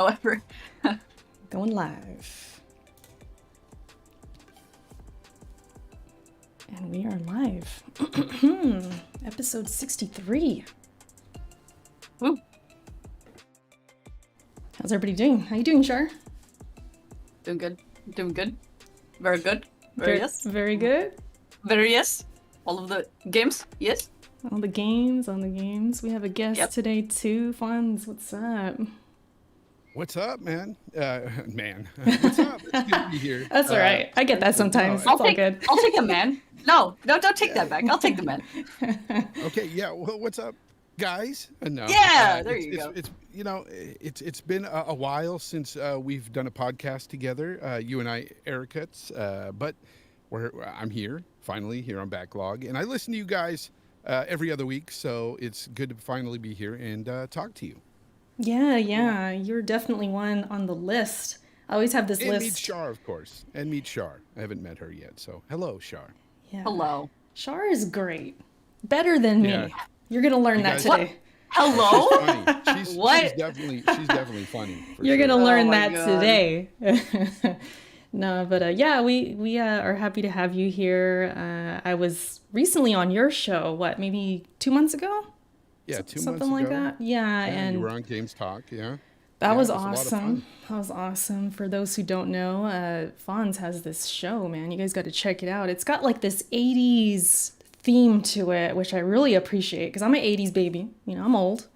However, Going live. And we are live. Episode 63. woo, How's everybody doing? How you doing, Shar? doing good. Doing good. Very good. Very yes. Very good. Very yes. All of the games, yes. On the games. We have a guest today too. Fonz, what's up? What's up, man? What's up? It's good to be here. That's all right. I get that sometimes. It's all good. I'll take a man. No, don't take that back. I'll take the man. Okay, yeah. Well, what's up, guys? No. Yeah, there you go. It's been a while since we've done a podcast together. You and I, Erica. But I'm here finally here on Backlog, and I listen to you guys every other week. So it's good to finally be here and talk to you. Yeah. You're definitely one on the list. I always have this and list. Meet Shar, of course. And meet Shar. I haven't met her yet. So hello, Shar. Yeah. Hello. Shar is great. Better than me. Yeah. You're going to learn that today. Hello? She's funny. She's What? She's definitely funny. You're sure. going to learn Oh my that God. today. No, but yeah, we are happy to have you here. I was recently on your show, maybe 2 months ago? Yeah, 2 months Something like ago. that. Yeah, and you were on Games Talk, yeah. that Yeah, was it was a lot of awesome. fun. That was awesome. For those who don't know, Fonz has this show, man. You guys got to check it out. It's got like this 80s theme to it, which I really appreciate because I'm an 80s baby. You know, I'm old.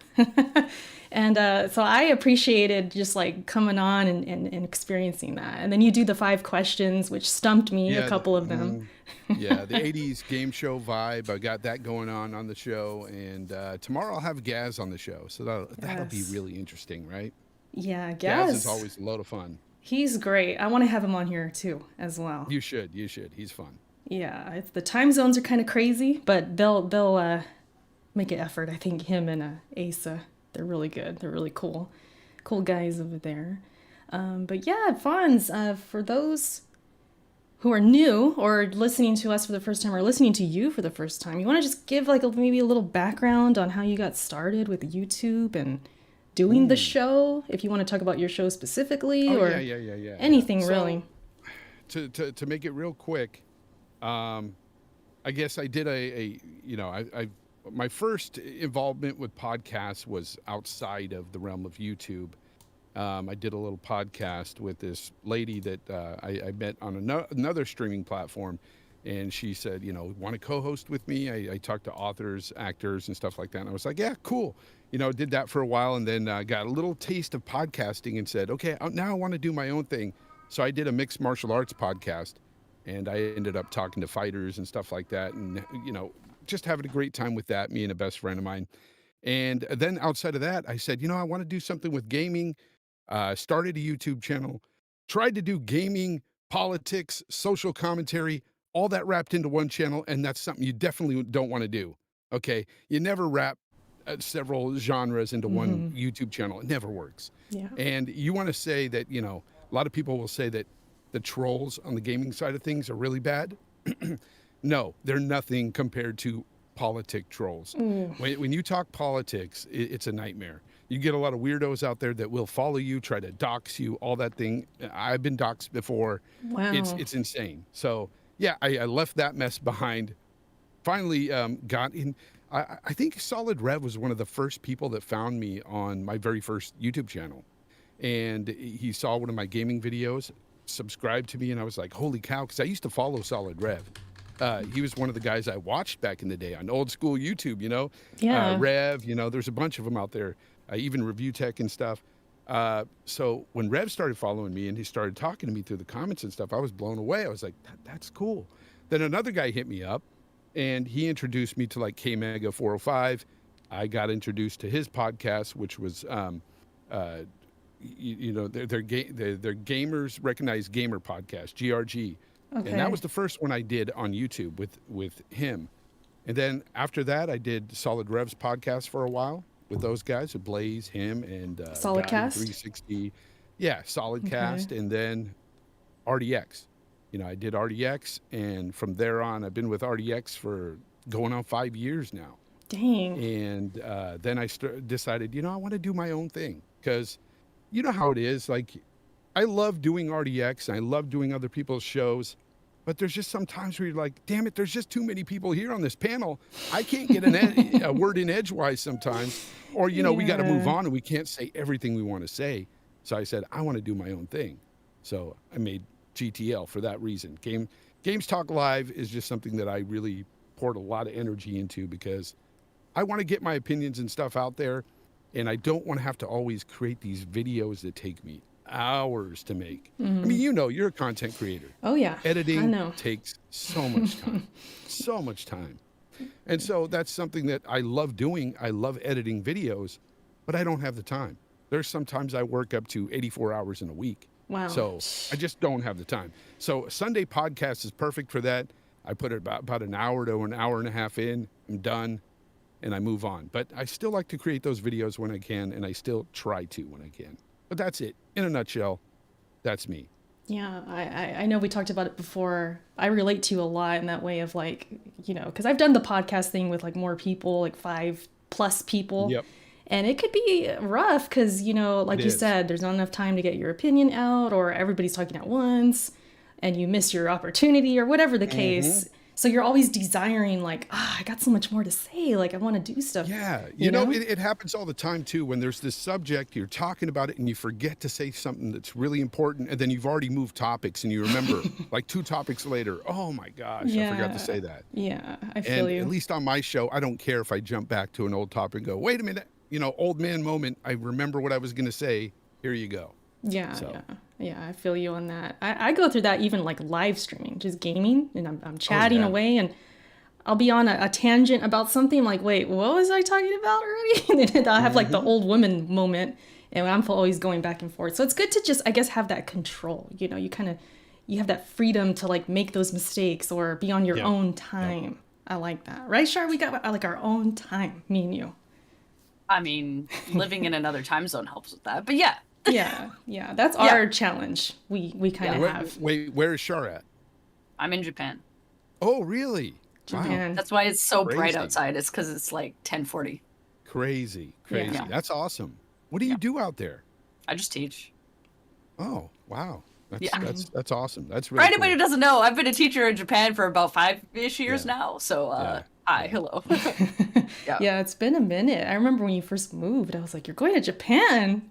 And so I appreciated just like coming on and experiencing that. And then you do the 5 questions, which stumped me, a couple of them. Yeah, the 80s game show vibe. I got that going on the show. And tomorrow I'll have Gaz on the show. So that'll be Yes. really interesting, right? Yeah, Gaz Gaz. is always a load of fun. He's great. I want to have him on here too, as well. You should. He's fun. Yeah, the time zones are kind of crazy, but they'll make an effort. I think him and Asa, they're really good. They're really cool guys over there. But yeah, Fonz, for those who are new or listening to us for the first time or listening to you for the first time, you want to just give maybe a little background on how you got started with YouTube and doing the show, if you want to talk about your show specifically or yeah. anything So, really. To make it real quick, I guess I did my first involvement with podcasts was outside of the realm of YouTube. I did a little podcast with this lady that I met on another streaming platform, and she said, want to co-host with me? I talked to authors, actors, and stuff like that. And I was like, yeah, cool. Did that for a while, and then got a little taste of podcasting and said, okay, now I want to do my own thing. So I did a mixed martial arts podcast, and I ended up talking to fighters and stuff like that, and just having a great time with that, me and a best friend of mine. And then outside of that, I said, I want to do something with gaming. Started a YouTube channel, tried to do gaming, politics, social commentary, all that wrapped into one channel, and that's something you definitely don't want to do. Okay, you never wrap several genres into one YouTube channel. It never works. Yeah. And you want to say that, a lot of people will say that the trolls on the gaming side of things are really bad. No, they're nothing compared to politic trolls. When you talk politics, it's a nightmare. You get a lot of weirdos out there that will follow you, try to dox you, all that thing. I've been doxed before. Wow. It's insane. So yeah, I left that mess behind. Finally got in. I think Solid Rev was one of the first people that found me on my very first YouTube channel. And he saw one of my gaming videos, subscribed to me, and I was like, holy cow, because I used to follow Solid Rev. He was one of the guys I watched back in the day on old school YouTube, Yeah. Rev, there's a bunch of them out there, even Review Tech and stuff. So when Rev started following me and he started talking to me through the comments and stuff, I was blown away. I was like, that's cool. Then another guy hit me up and he introduced me to like K-Mega 405. I got introduced to his podcast, which was, they're Gamers Recognized Gamer Podcast, GRG. Okay. And that was the first one I did on YouTube with him. And then after that, I did Solid Rev's podcast for a while with those guys, Blaze, him, and Solid Guy Cast? 360. Yeah, Solid Okay. Cast, and then RDX. I did RDX, and from there on, I've been with RDX for going on 5 years now. Dang. And then I decided, I want to do my own thing because you know how it is. Like, I love doing RDX and I love doing other people's shows, but there's just some times where you're like, damn it, there's just too many people here on this panel. I can't get a word in edgewise sometimes. Or, you know, we got to move on and we can't say everything we want to say. So I said, I want to do my own thing. So I made GTL for that reason. Games Talk Live is just something that I really poured a lot of energy into because I want to get my opinions and stuff out there. And I don't want to have to always create these videos that take me hours to make. I mean, you know, you're a content creator. Oh yeah. Editing takes so much time, so much time. And so that's something that I love doing. I love editing videos, but I don't have the time. There's sometimes I work up to 84 hours in a week. Wow. So I just don't have the time. So Sunday podcast is perfect for that. I put it about an hour to an hour and a half in. I'm done. And I move on. But I still like to create those videos when I can, and I still try to when I can. But that's it. In a nutshell, that's me. Yeah, I know we talked about it before. I relate to you a lot in that way of like, you know, because I've done the podcast thing with like more people, like 5+ people. Yep. And it could be rough because, you know, like you said, there's not enough time to get your opinion out, or everybody's talking at once and you miss your opportunity or whatever the case. So you're always desiring like, I got so much more to say. Like I want to do stuff. Yeah. You know, it happens all the time too, when there's this subject, you're talking about it and you forget to say something that's really important. And then you've already moved topics and you remember like 2 topics later, oh my gosh, I forgot to say that. Yeah, I feel you. At least on my show, I don't care if I jump back to an old topic and go, wait a minute, you know, old man moment. I remember what I was going to say. Here you go. Yeah, I feel you on that. I go through that even like live streaming, just gaming, and I'm chatting away, and I'll be on a tangent about something. I'm like, wait, what was I talking about already? And then I'll have like the old woman moment, and I'm always going back and forth. So it's good to just, I guess, have that control. You know, you have that freedom to like make those mistakes or be on your own time. I like that, right, Shar? We got like our own time, me and you. I mean, living in another time zone helps with that, but yeah. Yeah, that's our challenge. We kind of have. Wait, where is Shar at? I'm in Japan. Oh, really? Japan. Wow. That's why it's so bright Crazy. outside. It's because it's like 10:40. Crazy. Yeah. That's awesome. What do you do out there? I just teach. Oh, wow. Yeah. That's awesome. That's For really anybody who cool. doesn't know, I've been a teacher in Japan for about 5-ish years now. So, hi, hello. Yeah, it's been a minute. I remember when you first moved, I was like, you're going to Japan?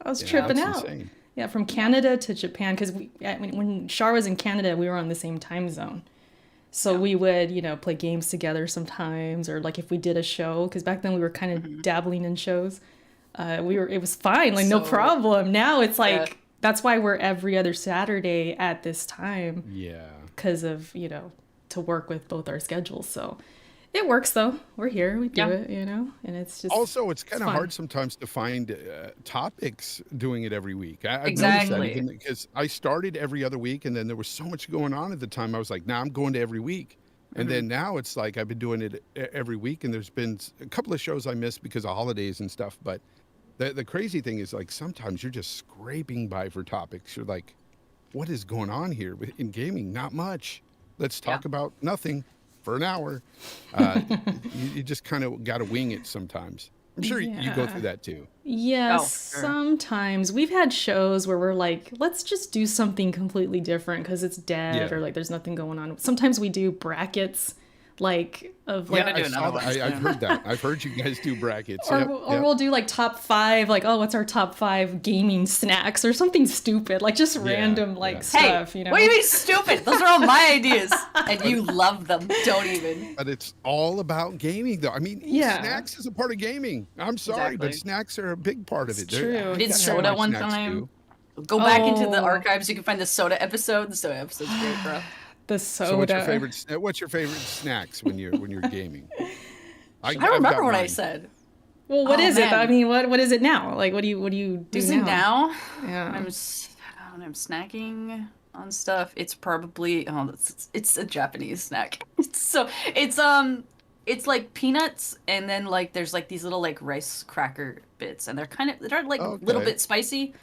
I was tripping that's out. insane. Yeah, from Canada to Japan, because when Shar was in Canada, we were on the same time zone. So we would, you know, play games together sometimes, or like if we did a show, because back then we were kind of dabbling in shows. It was fine, like no problem. Now it's like, that's why we're every other Saturday at this time. Yeah. Because of, you know, to work with both our schedules. So it works though. We're here, we do it, you know, and it's just also it's kind of fun. hard sometimes to find topics doing it every week. I've Exactly. noticed that because I started every other week, and then there was so much going on at the time. I was like, I'm going to every week. And then now it's like I've been doing it every week, and there's been a couple of shows I missed because of holidays and stuff. But the crazy thing is, like, sometimes you're just scraping by for topics. You're like, what is going on here in gaming? Not much. Let's talk about nothing for an hour. You just kind of got to wing it sometimes. I'm sure you go through that too. Yes, sure. sometimes. We've had shows where we're like, let's just do something completely different because it's dead or like there's nothing going on. Sometimes we do brackets like of like gonna do another one. I've heard that. I've heard you guys do brackets. or we'll do like top 5, like, oh, what's our top 5 gaming snacks or something stupid, like just random like stuff, you know. What do you mean stupid? Those are all my ideas, and you love them. Don't even. But it's all about gaming, though. I mean, snacks is a part of gaming. I'm sorry, but snacks are a big part of it. It's true. I did soda one time. Go back into the archives. You can find the soda episode. The soda episode's great, bro. The soda. So what's your favorite snacks when you're gaming? I don't remember what I said. Well, what is it? I mean, what is it now? Like, what do you do is now? It now? Yeah. I'm snacking on stuff. It's probably it's a Japanese snack. It's like peanuts, and then like there's like these little like rice cracker bits, and they're like a little bit spicy.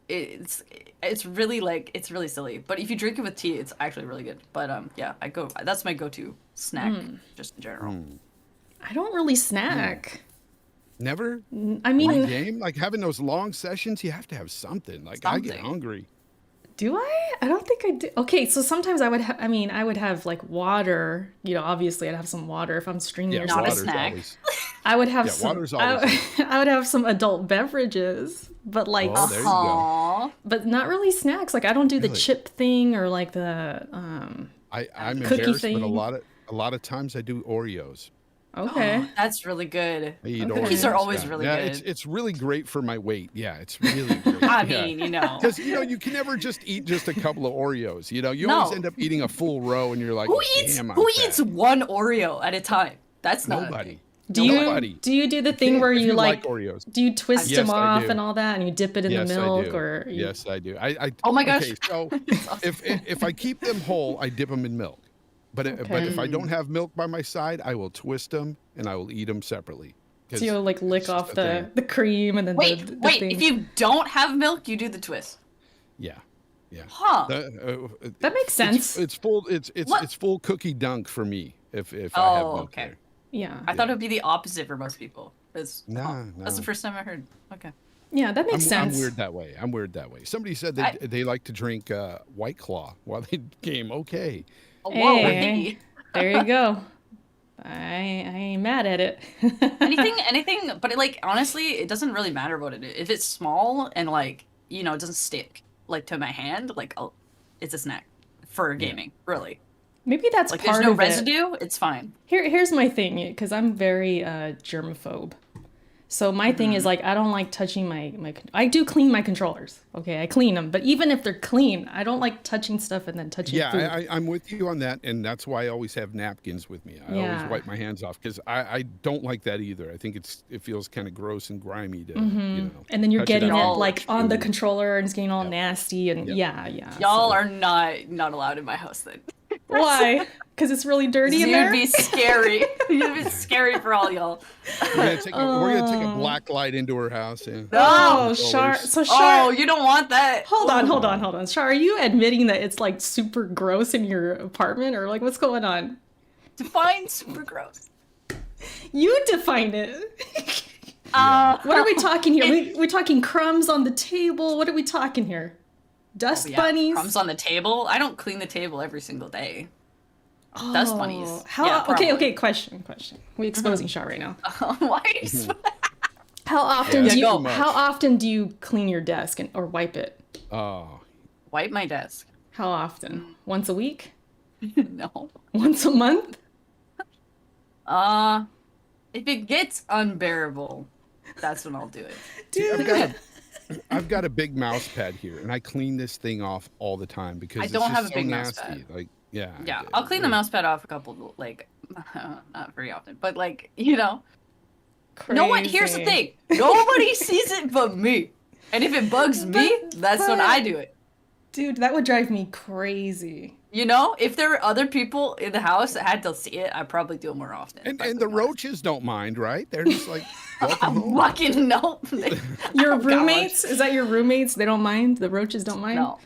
It's really silly, but if you drink it with tea, it's actually really good. But that's my go-to snack just in general. I don't really snack. Never. I mean, Game like having those long sessions. You have to have something. Like I get hungry. do I? I don't think I do. Okay, so sometimes I would I would have like water. You know, obviously I'd have some water if I'm streaming or Not a something. snack. Always, I would have yeah, some. water's always. I would have some adult beverages, but like, Oh, there you go. Aw. but not really snacks. Like I don't do the Really? chip thing or like the I'm cookie embarrassed, but thing. a lot of times I do Oreos. Okay. That's really good. I eat Okay. Oreos. Cookies are always yeah. really yeah, good. it's really great for my weight. Yeah, it's really great. I mean, you know. Because you can never just eat just a couple of Oreos. You always No. end up eating a full row, and you're like, Who eats Damn, I'm who fat." eats one Oreo at a time? That's not Nobody. Do Nobody. you do the thing where If you like Oreos? do you twist Yes, them I off do. and all that and you dip it in Yes, the I milk do. or you, Yes, I do. I Oh my gosh. Okay, so if I keep them whole, I dip them in milk. But if I don't have milk by my side, I will twist them and I will eat them separately. 'Cause so you like lick it's just off a the thing. the cream and then Wait, the wait. thing. If you don't have milk, you do the twist. Yeah. Huh. That makes sense. It's full. It's What? full cookie dunk for me. If I have Oh, milk okay. there. Yeah. I thought it would be the opposite for most people. No, That's the no. first time I heard. Okay. Yeah, that makes I'm sense. weird that way. I'm weird that way. Somebody said they like to drink White Claw while they game. Okay. Oh, whoa. Hey. Hey. There you go. I ain't mad at it. anything, but honestly, it doesn't really matter what it is. If it's small and it doesn't stick to my hand, it's a snack for gaming, really. Maybe that's There's part no of it. residue, it's fine. Here's my thing, because I'm very germaphobe. So my thing is I don't like touching my I do clean my controllers. Okay, I clean them, but even if they're clean, I don't like touching stuff and then touching food. Yeah, I'm with you on that, and that's why I always have napkins with me. I Yeah. always wipe my hands off because I don't like that either. I think it feels kind of gross and grimy to And then you're touch getting on it your on the food. controller and it's getting all nasty and yeah. Y'all so- are not allowed in my house then. Why? Because it's really dirty in It there. would be scary. It would be scary for all y'all. We're gonna take a black light into her house. Yeah. Oh, Controllers. Char. So Oh, Char. you don't want that. Hold on. Char, are you admitting that it's super gross in your apartment, or what's going on? Define super gross. You define it. What What are we talking here? We're talking crumbs on the table. What are we talking here? Dust bunnies. Crumbs on the table. I don't clean the table every single day. Dust bunnies. How? Yeah, okay. probably. Question. We exposing Char right now. Why? Are you How often Yeah, do you? go. How often do you clean your desk or wipe it? Oh, Wipe my desk. How often? Once a week? No. Once a month? If it gets unbearable, that's when I'll do it. Dude, I've got a big mouse pad here, and I clean this thing off all the time because I it's don't just have a so big mouse nasty. pad. Yeah. I'll clean the mouse pad off a couple, not very often, but no one. Here's the Crazy. thing: nobody sees it but me. And if it bugs me, that's when I do it. Dude, that would drive me crazy. If there were other people in the house that had to see it, I'd probably do it more often. And the roaches don't mind, right? They're just like, welcome home. Fucking no. Your Oh, gosh. roommates? Is that your roommates? They don't mind? The roaches don't mind? No.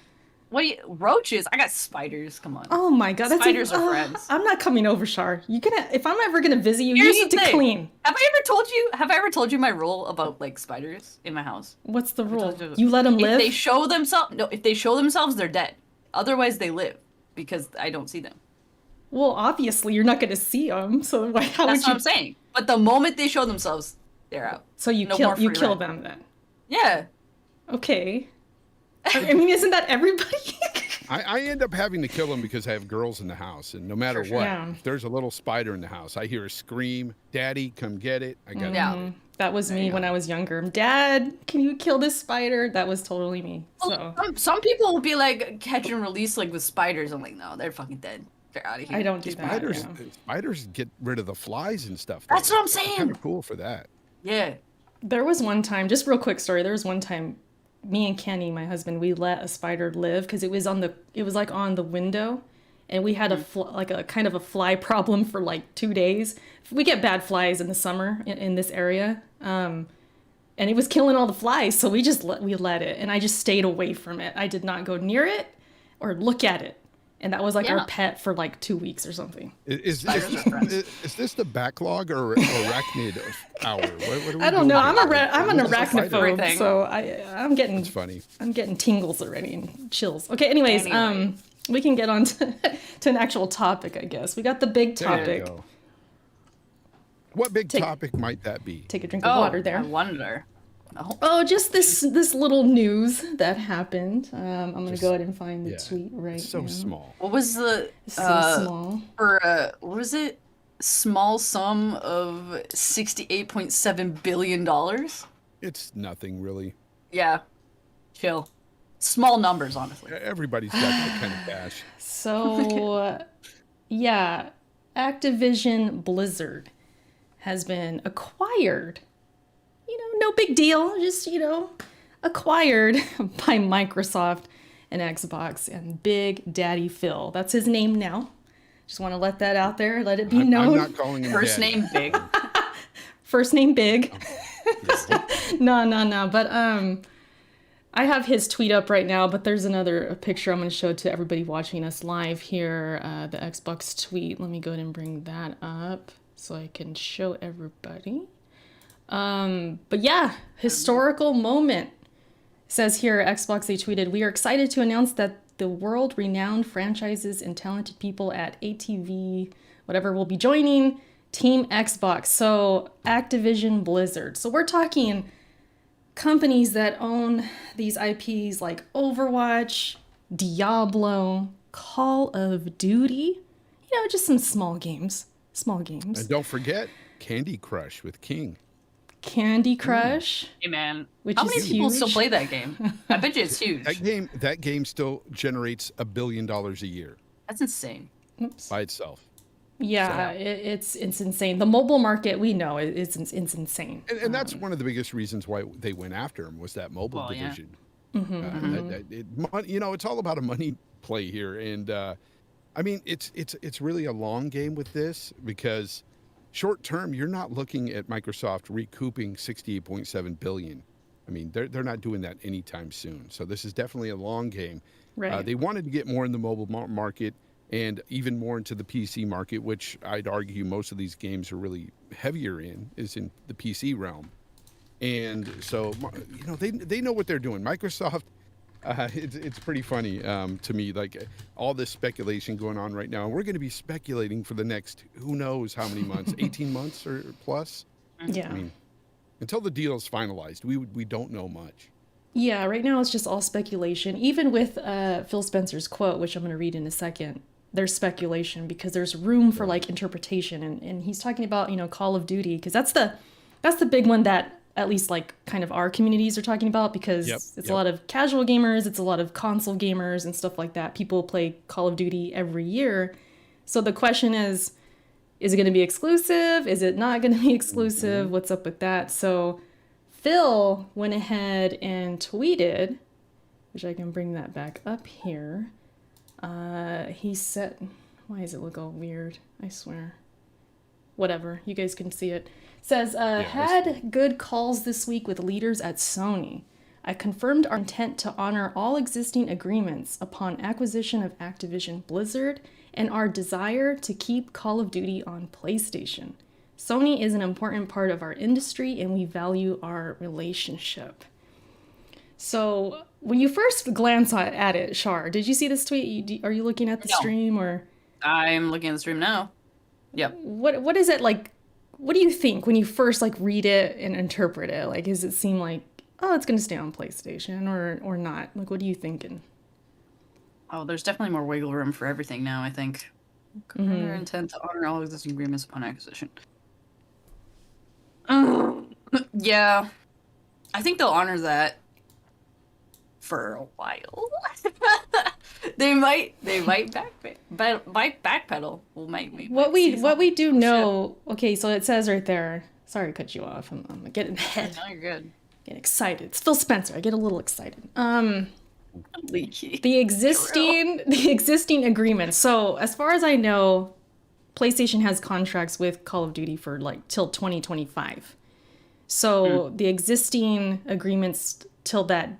What do you roaches? I got spiders. Come on. Oh my god, that's Spiders are friends. I'm not coming over, Char. If I'm ever gonna visit you, Here's you need the to thing. clean. Have I ever told you my rule about spiders in my house? What's the rule? told you. You let them If live? they show themselves, they're dead. Otherwise, they live because I don't see them. Well, obviously you're not gonna see them, so how would That's you? what I'm saying. But the moment they show themselves, they're out. So you No kill more free kill rent. them then? Yeah. Okay. I mean, isn't that everybody? I end up having to kill them because I have girls in the house, and no matter Sure. what, Yeah. if there's a little spider in the house, I hear a scream, "Daddy, come get it!" I got Yeah. That was me when I was younger. Dad, can you kill this spider? That was totally me. So Some people will be like catch and release with spiders. I'm like, no, they're fucking dead. They're out of here. I don't do that. spiders. yeah. Spiders get rid of the flies and stuff. That's what I'm saying. Kind of cool for that. Yeah. There was one time, just real quick story. There was one time, me and Kenny, my husband, we let a spider live because it was on the window, and we had a kind of a fly problem for 2 days. We get bad flies in the summer in this area, and it was killing all the flies. So we let it, and I just stayed away from it. I did not go near it or look at it. And that was like Yeah. our pet for like 2 weeks or something. Is Spiders are friends. is this the backlog or arachnid hour? What are we I don't doing know. here? I'm an This is a fighter. arachnophobe, Everything. so I'm getting It's funny. tingles already and chills. Okay, anyways, Anyway. we can get on to an actual topic, I guess. We got the big There you topic. go. What big Take- topic might that be? Take a drink of water I there. wonder. Oh, Oh, just this little news that happened. I'm gonna Just- go ahead and find the yeah. tweet right So now. small. what was the So small. for what was it? Small sum of $68.7 billion. It's nothing really. Yeah, chill. Small numbers, honestly. Everybody's got that kind of cash. So, yeah, Activision Blizzard has been acquired. No big deal. Just, acquired by Microsoft and Xbox and Big Daddy Phil. That's his name now. Just want to let that out there. Let it be I'm known. not calling him First Daddy. name Big. First name Big. Yeah. No. But I have his tweet up right now, but there's another picture I'm going to show to everybody watching us live here. The Xbox tweet. Let me go ahead and bring that up so I can show everybody. But yeah, historical moment. It says here, Xbox, they tweeted, "We are excited to announce that the world-renowned franchises and talented people at ATV, whatever, will be joining Team Xbox." So Activision Blizzard. So we're talking companies that own these IPs like Overwatch, Diablo, Call of Duty. Just some small games. And don't forget Candy Crush with King. Candy Crush. Hey man, Which how is many people still huge. play that game? I bet you it's huge. That game still generates $1 billion a year That's insane. Oops. by itself. Yeah, it's insane. The mobile market, we know, it's insane. And that's one of the biggest reasons why they went after him was that mobile Well, yeah. division. It's all about a money play here, and I mean it's really a long game with this because short term you're not looking at Microsoft recouping 68.7 billion. I mean they're not doing that anytime soon. So this is definitely a long game. Right. They wanted to get more in the mobile market and even more into the PC market, which I'd argue most of these games are really heavier in, is in the PC realm. And so, they know what they're doing. Microsoft, it's pretty funny to me, like all this speculation going on right now. We're going to be speculating for the next, who knows how many months, 18 months or plus. Yeah. I mean, until the deal is finalized, we don't know much. Yeah, right now it's just all speculation. Even with Phil Spencer's quote, which I'm going to read in a second, there's speculation because there's room for like interpretation. And he's talking about, Call of Duty, because that's the big one that at least like kind of our communities are talking about, because it's a lot of casual gamers, it's a lot of console gamers and stuff like that. People play Call of Duty every year. So the question is it going to be exclusive? Is it not going to be exclusive? Mm-hmm. What's up with that? So Phil went ahead and tweeted, which I can bring that back up here. He said, why does it look all weird? I swear. Whatever, you guys can see it. Says, had good calls this week with leaders at Sony. I confirmed our intent to honor all existing agreements upon acquisition of Activision Blizzard and our desire to keep Call of Duty on PlayStation. Sony is an important part of our industry and we value our relationship. So when you first glance at it, Shar, did you see this tweet? Are you looking at the stream or? I'm looking at the stream now. Yep. What is it like? What do you think when you first like read it and interpret it? Like, does it seem like, oh, it's gonna stay on PlayStation or not? Like, what are you thinking? Oh, there's definitely more wiggle room for everything now, I think. Their intent to honor all existing agreements upon acquisition. Yeah. I think they'll honor that for a while. They might backpedal. What we do know. Okay, so it says right there. Sorry to cut you off. I'm getting ahead. No, you're good. Getting excited. It's Phil Spencer. I get a little excited. Leaky. The existing agreements. So as far as I know, PlayStation has contracts with Call of Duty for like till 2025. So the existing agreements till that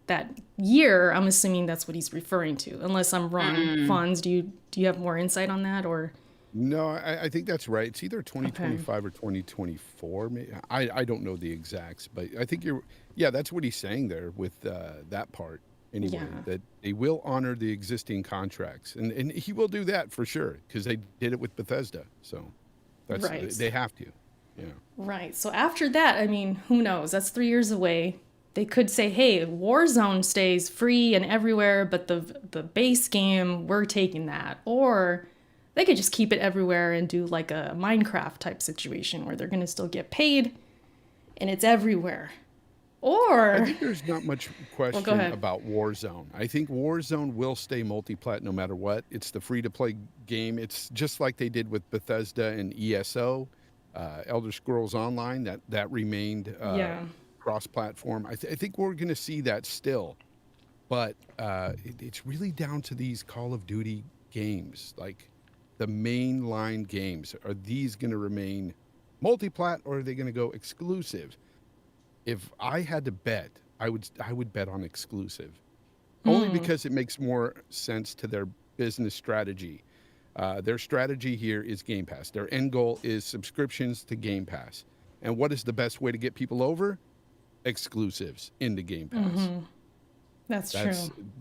that year, I'm assuming that's what he's referring to, unless I'm wrong. Fonz, do you have more insight on that, or? No, I think that's right. It's either 2025 or 2024. I don't know the exacts, but I think that's what he's saying there with that part anyway, that they will honor the existing contracts. And he will do that for sure, because they did it with Bethesda. So they have to. Yeah. Right. So after that, I mean, who knows? That's 3 years away. They could say, hey, Warzone stays free and everywhere, but the base game, we're taking that. Or they could just keep it everywhere and do like a Minecraft type situation where they're going to still get and it's everywhere. Or I think there's not much question about Warzone. I think Warzone will stay multi-plat no matter what. It's the free-to-play game. It's just like they did with Bethesda and ESO, Elder Scrolls Online. That remained cross-platform. I think we're going to see that still, but it's really down to these Call of Duty games, like the mainline games. Are these going to remain multi-plat, or are they going to go exclusive? If I had to bet, I would bet on exclusive, only because it makes more sense to their business strategy. Their strategy here is Game Pass. Their end goal is subscriptions to Game Pass. And what is the best way to get people over? Exclusives into Game Pass. That's true.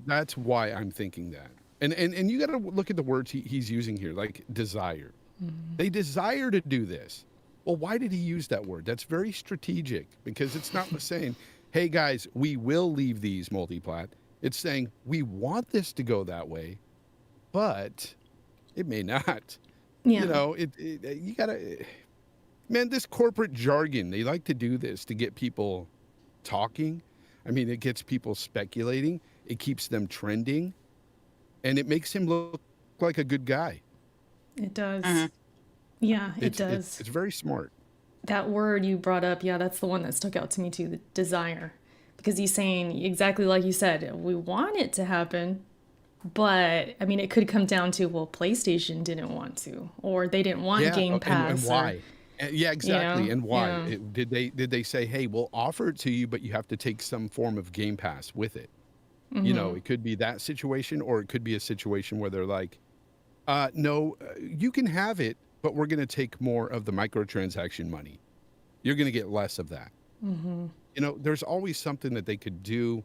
That's why I'm thinking that. And you got to look at the words he's using here, like desire. They desire to do this. Well, why did he use that word? That's very strategic, because it's not saying, hey guys, we will leave these multi-plat. It's saying we want this to go that way, but it may not. Yeah. You know, you gotta, man, this corporate jargon, they like to do this to get people talking. I mean, it gets people speculating. It keeps them trending, and it makes him look like a good guy. It does. Yeah, it does. It's very smart. That word you brought up, that's the one that stuck out to me too, the desire. Because he's saying exactly like you said, we want it to happen, but I mean, it could come down to, well, PlayStation didn't want to, or they didn't want Game Pass. And why? Yeah, exactly. You know? And why? Did they say, hey, we'll offer it to you, but you have to take some form of Game Pass with it? You know, it could be that situation, or it could be a situation where they're like, no, you can have it, but we're going to take more of the microtransaction money. You're going to get less of that. You know, there's always something that they could do.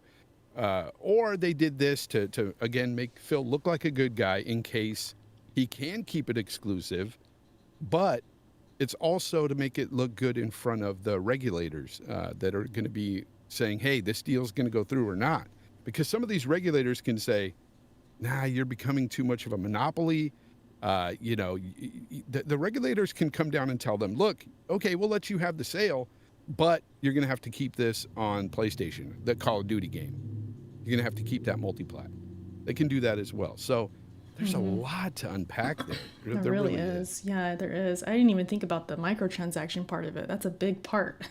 Or they did this to again, make Phil look like a good guy in case he can keep it exclusive. But it's also to make it look good in front of the regulators that are going to be saying, hey, this deal's going to go through or not. Because some of these regulators can say, nah, you're becoming too much of a monopoly. You know, the regulators can come down and tell them, look, okay, we'll let you have the sale, but you're going to have to keep this on PlayStation, the Call of Duty game. You're going to have to keep that multi-plat. They can do that as well. So there's a lot to unpack there. There really is. Yeah, there is. I didn't even think about the microtransaction part of it. That's a big part.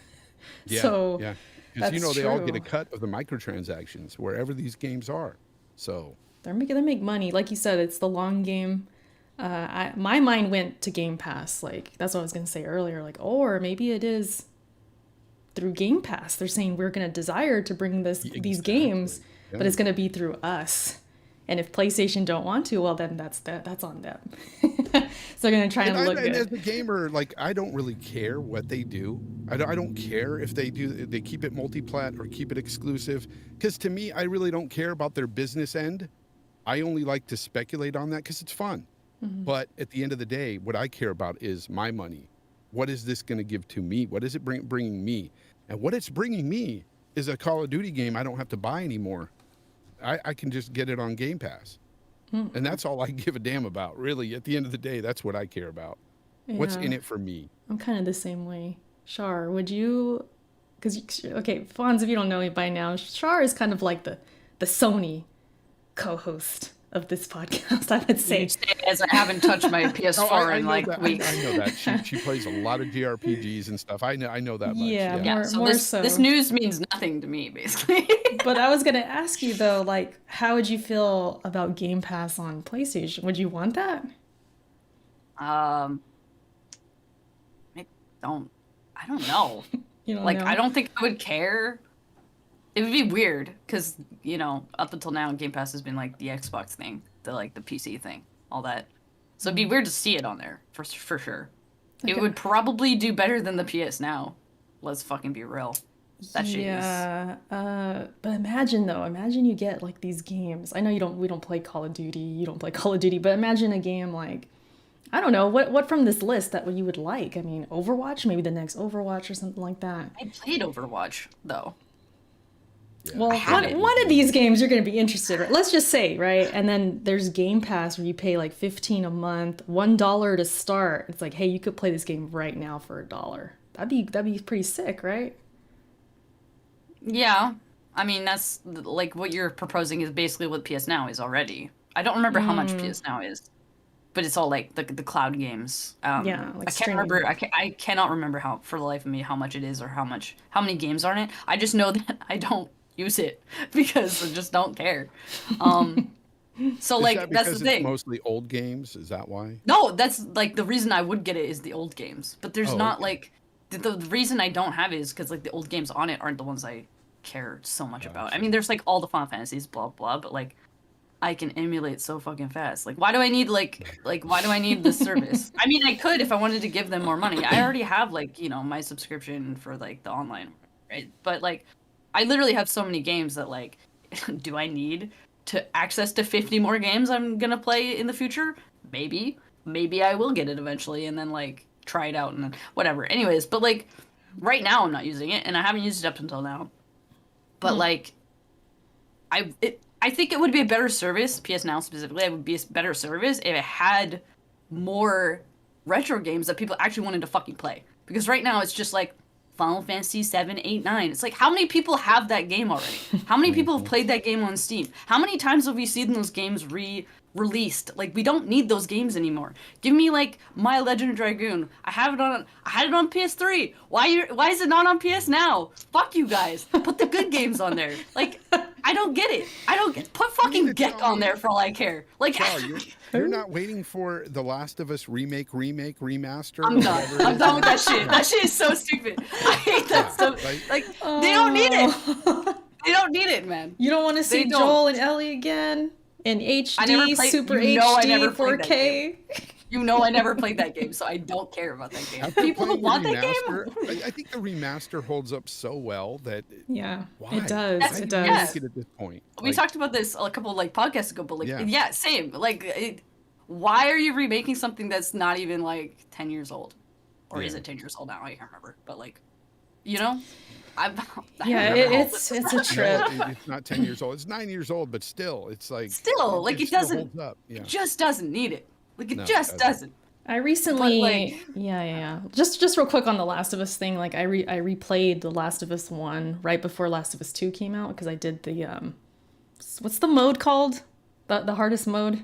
Yeah. Because, you know, they all get a true. cut of the microtransactions wherever these games are. So they make money. Like you said, it's the long game. My mind went to Game Pass. Like, that's what I was going to say earlier. Like, or maybe it is through Game Pass. They're saying we're going to desire to bring these games, but it's going to be through us. And if PlayStation don't want to, well, then that's on them. So they're going to try and look good. And as a gamer, like, I don't really care what they do. I don't care if they keep it multi-plat or keep it exclusive. Because to me, I really don't care about their business end. I only like to speculate on that because it's fun. But at the end of the day, what I care about is my money. What is this going to give to me? What is it bringing me? And what it's bringing me is a Call of Duty game I don't have to buy anymore. I can just get it on Game Pass. And that's all I give a damn about. Really, at the end of the day, that's what I care about. Yeah. What's in it for me? I'm kind of the same way. Shar, would you... Okay, Fonz, if you don't know me by now, Shar is kind of like the Sony co-host of this podcast, I would say. As I haven't touched my PS4 in like weeks. I know that. She plays a lot of JRPGs and stuff. I know that much. Yeah, more so. This news means nothing to me, basically. But I was going to ask you, though, like, how would you feel about Game Pass on PlayStation? Would you want that? I don't know. You don't like, know? I don't think I would care. it would be weird because, you know, up until now, Game Pass has been like the Xbox thing, the PC thing, all that. So it'd be weird to see it on there for sure. Okay. It would probably do better than the PS Now. Let's fucking be real. That shit is. But imagine you get like these games. I know we don't play Call of Duty, you don't play Call of Duty, but imagine a game like, I don't know, what from this list that you would like? I mean, Overwatch, maybe the next Overwatch or something like that. I played Overwatch though. Yeah. Well, one of these games you're going to be interested in. Let's just say, right? And then there's Game Pass where you pay like $15 a month, $1 to start. It's like, hey, you could play this game right now for $1. That'd be pretty sick, right? Yeah. I mean, that's like what you're proposing is basically what PS Now is already. I don't remember how much PS Now is, but it's all like the cloud games. Yeah, like I can't remember. I cannot remember how for the life of me how much it is or how many games are in it. I just know that I don't use it because I just don't care. So like that's the thing. It's mostly old games. Is that why? No, that's like the reason I would get it is the old games. But there's not like the reason I don't have it is because like the old games on it aren't the ones I care so much about. I mean, there's like all the Final Fantasies, blah blah, but like I can emulate so fucking fast. Like why do I need why do I need this service? I mean, I could if I wanted to give them more money. I already have like, you know, my subscription for like the online, right? But like I literally have so many games that like do I need to access to 50 more games I'm going to play in the future? Maybe I will get it eventually and then like try it out and then whatever. Anyways, but like right now I'm not using it and I haven't used it up until now. But like I think it would be a better service, PS Now specifically, it would be a better service if it had more retro games that people actually wanted to fucking play. Because right now it's just like Final Fantasy 7, 8, 9. It's like, how many people have that game already? How many people have played that game on Steam? How many times have we seen those games released? Like, we don't need those games anymore. Give me like My Legend of Dragoon. I had it on PS3. Why is it not on PS Now? Fuck you guys. Put the good games on there. Like, I don't get it. Put fucking Gek on there for all I care. Like, you're not waiting for The Last of Us remake, remaster. I'm done. I'm done with that shit. That shit is so stupid. I hate that stuff. Like they don't need it. They don't need it, man. You don't want to see Joel and Ellie again in HD, Super HD, 4K. You know I never played that game, so I don't care about that game. People who want that game. I think the remaster holds up so well that why? It does. It does. Make it at this point. We talked about this a couple of like podcasts ago, but like same. Like, why are you remaking something that's not even like 10 years old, or is it 10 years old now? I can't remember, but like, you know. It's a trip. It's not 10 years old. It's 9 years old, but still, it's like it doesn't. Holds up. Yeah. It just doesn't need it. Like it just doesn't. I recently, just real quick on the Last of Us thing. Like I replayed the Last of Us 1 right before Last of Us 2 came out because I did the what's the mode called? The hardest mode.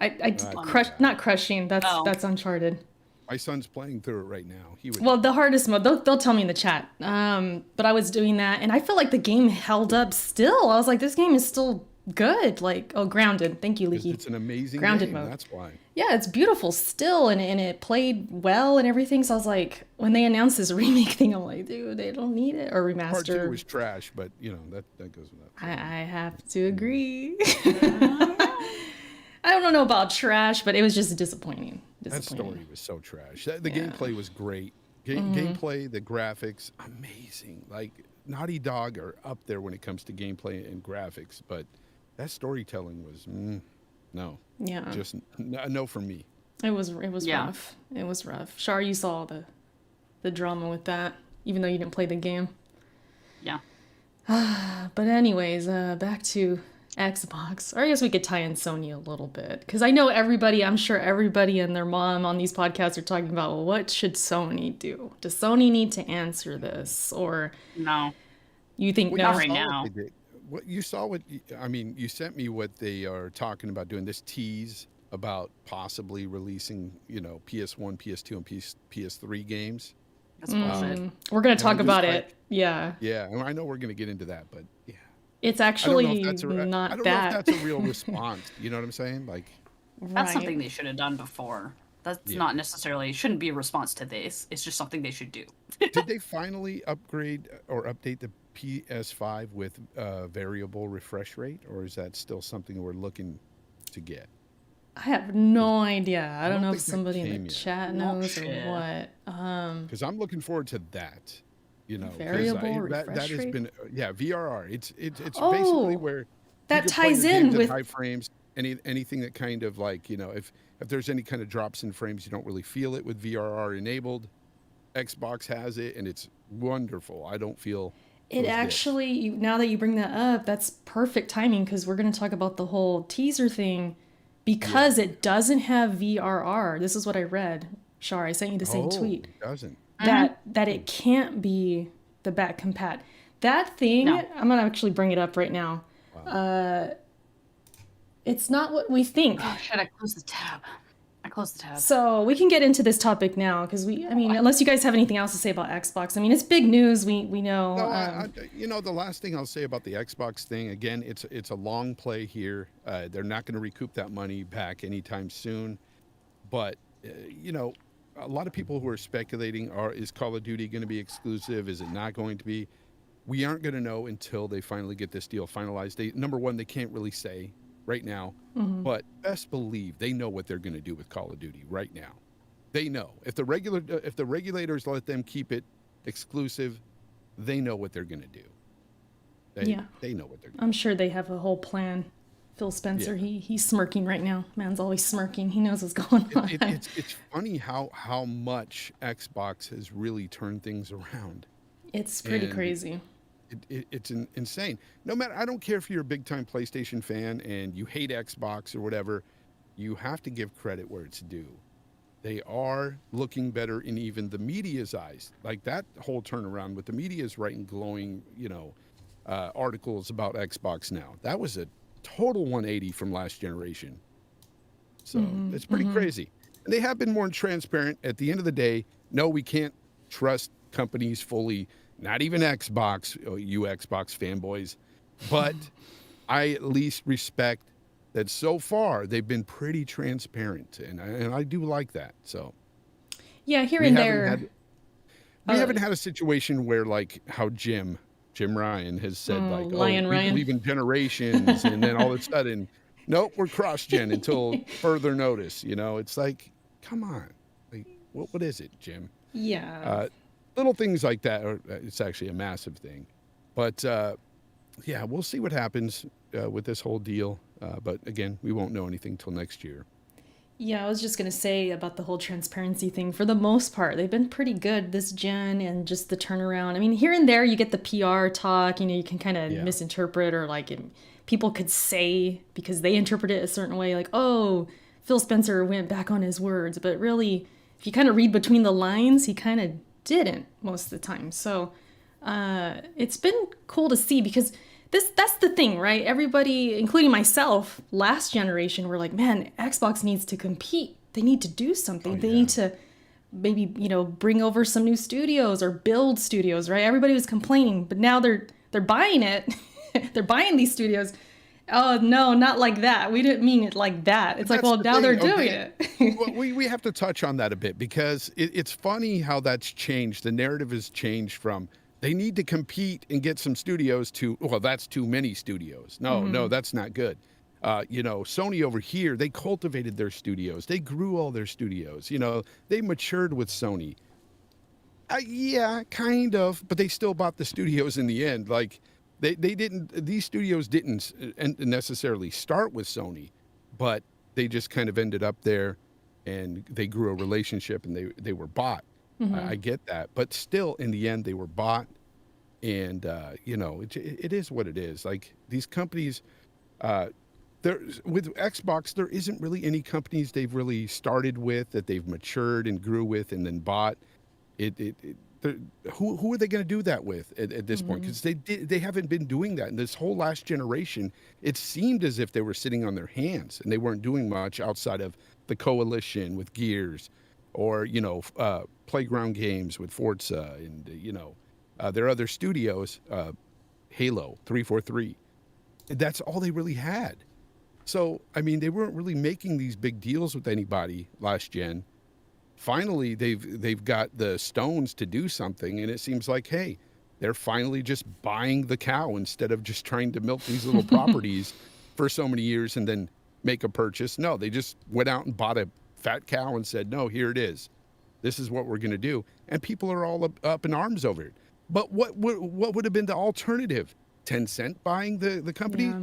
Not crushing. That's Uncharted. My son's playing through it right now. Well, the hardest mode. They'll tell me in the chat. But I was doing that, and I feel like the game held up still. I was like, this game is still good. Like, Grounded. Thank you, Leaky. It's an amazing Grounded game. mode. That's why. Yeah, it's beautiful still, and it played well and everything. So I was like, when they announced this remake thing, I'm like, dude, they don't need it or remaster. Part 2 was trash, but you know that goes without saying. I have to agree. I don't know about trash, but it was just disappointing. That story was so trash. The gameplay was great. Gameplay, the graphics, amazing. Like Naughty Dog are up there when it comes to gameplay and graphics, but that storytelling was no. Yeah. Just no for me. It was rough. It was rough. Shar, you saw the drama with that, even though you didn't play the game. Yeah. But anyways, back to Xbox. Or I guess we could tie in Sony a little bit. Because I know I'm sure everybody and their mom on these podcasts are talking about, well, what should Sony do? Does Sony need to answer this? Or no. You think no? Not right now. You sent me what they are talking about doing, this tease about possibly releasing, PS1, PS2, and PS3 games. That's bullshit. We're going to talk about it. Yeah. Yeah, I know we're going to get into that, but yeah. It's actually not that. I don't know if that's a real response. You know what I'm saying? Like, that's something they should have done before. That's not necessarily, shouldn't be a response to this. It's just something they should do. Did they finally upgrade or update the PS5 with variable refresh rate, or is that still something we're looking to get? I have no idea. I I don't don't know if think that somebody in the came yet. chat Not knows or sure. what. Because I'm looking forward to that. Because Variable that refresh has rate. been VRR. It's basically Oh, where you that can play ties your in games at with. high frames. Anything that kind of like if there's any kind of drops in frames, you don't really feel it with VRR enabled. Xbox has it, and it's wonderful. I don't feel It those dips. actually, now that you bring that up, that's perfect timing because we're going to talk about the whole teaser thing Yeah. because it doesn't have VRR. This is what I read. Shar, I sent you the same Oh, tweet it doesn't. Hmm. that Hmm. it can't be the back compat. That thing, No. I'm going to actually bring it up right now. Wow. It's not what we think. Oh shit! I closed the tab. I closed the tab. So we can get into this topic now because I mean, unless you guys have anything else to say about Xbox. I mean, it's big news. We know. No, the last thing I'll say about the Xbox thing, again, it's a long play here. They're not going to recoup that money back anytime soon. But a lot of people who are speculating is Call of Duty going to be exclusive? Is it not going to be? We aren't going to know until they finally get this deal finalized. Number one, they can't really say right now, but best believe they know what they're going to do with Call of Duty right now. They know if the regulators let them keep it exclusive, they know what they're going to do. They know what they're going to I'm sure they have a whole plan. Phil Spencer, Yeah. he's smirking right now. Man's always smirking. He knows what's going on. It's funny how much Xbox has really turned things around. It's pretty And crazy. it's insane. No matter, I don't care if you're a big time PlayStation fan and you hate Xbox or whatever, you have to give credit where it's due. They are looking better in even the media's eyes. Like that whole turnaround with the media's writing glowing, articles about Xbox now. That was a total 180 from last generation. So it's pretty crazy. And they have been more transparent. At the end of the day, no, we can't trust companies fully, not even Xbox, you Xbox fanboys. But I at least respect that so far they've been pretty transparent. And I do like that. So Yeah, here we and haven't there. had we haven't had a situation where like how Jim Ryan has said like, oh, Lion we Ryan. believe in generations, and then all of a sudden, nope, we're cross gen until further notice. It's like, come on, like what is it, Jim? Yeah. Little things like that, or it's actually a massive thing, but yeah, we'll see what happens with this whole deal. But again, we won't know anything till next year. Yeah, I was just going to say about the whole transparency thing. For the most part, they've been pretty good this gen and just the turnaround. I mean, here and there you get the PR talk, you can kind of Yeah. misinterpret or like people could say because they interpret it a certain way, like, oh, Phil Spencer went back on his words. But really, if you kind of read between the lines, he kind of didn't most of the time. So it's been cool to see because that's the thing, right? Everybody, including myself, last generation, were like, man, Xbox needs to compete. They need to do something. They need to maybe, bring over some new studios or build studios, right? Everybody was complaining, but now they're buying it. They're buying these studios. Oh, no, not like that. We didn't mean it like that. It's like, That's well, the now they're thing, doing okay? it. Well, we have to touch on that a bit because it's funny how that's changed. The narrative has changed from they need to compete and get some studios to, well, that's too many studios. No, that's not good. Sony over here, they cultivated their studios. They grew all their studios. They matured with Sony. Yeah, kind of, but they still bought the studios in the end. Like these studios didn't necessarily start with Sony, but they just kind of ended up there and they grew a relationship and they were bought. I get that, but still in the end they were bought, and it is what it is. Like these companies, with Xbox, there isn't really any companies they've really started with that they've matured and grew with and then bought. Who are they going to do that with at this point? Because they haven't been doing that in this whole last generation. It seemed as if they were sitting on their hands and they weren't doing much outside of the Coalition with Gears, or Playground Games with Forza, and their other studios, Halo 343. That's all they really had. So I mean, they weren't really making these big deals with anybody last gen. Finally, they've got the stones to do something, and it seems like, hey, they're finally just buying the cow instead of just trying to milk these little properties for so many years and then make a purchase. No, they just went out and bought a fat cow and said, no, here it is. This is what we're going to do. And people are all up in arms over it. But what would have been the alternative? Tencent buying the company? Yeah.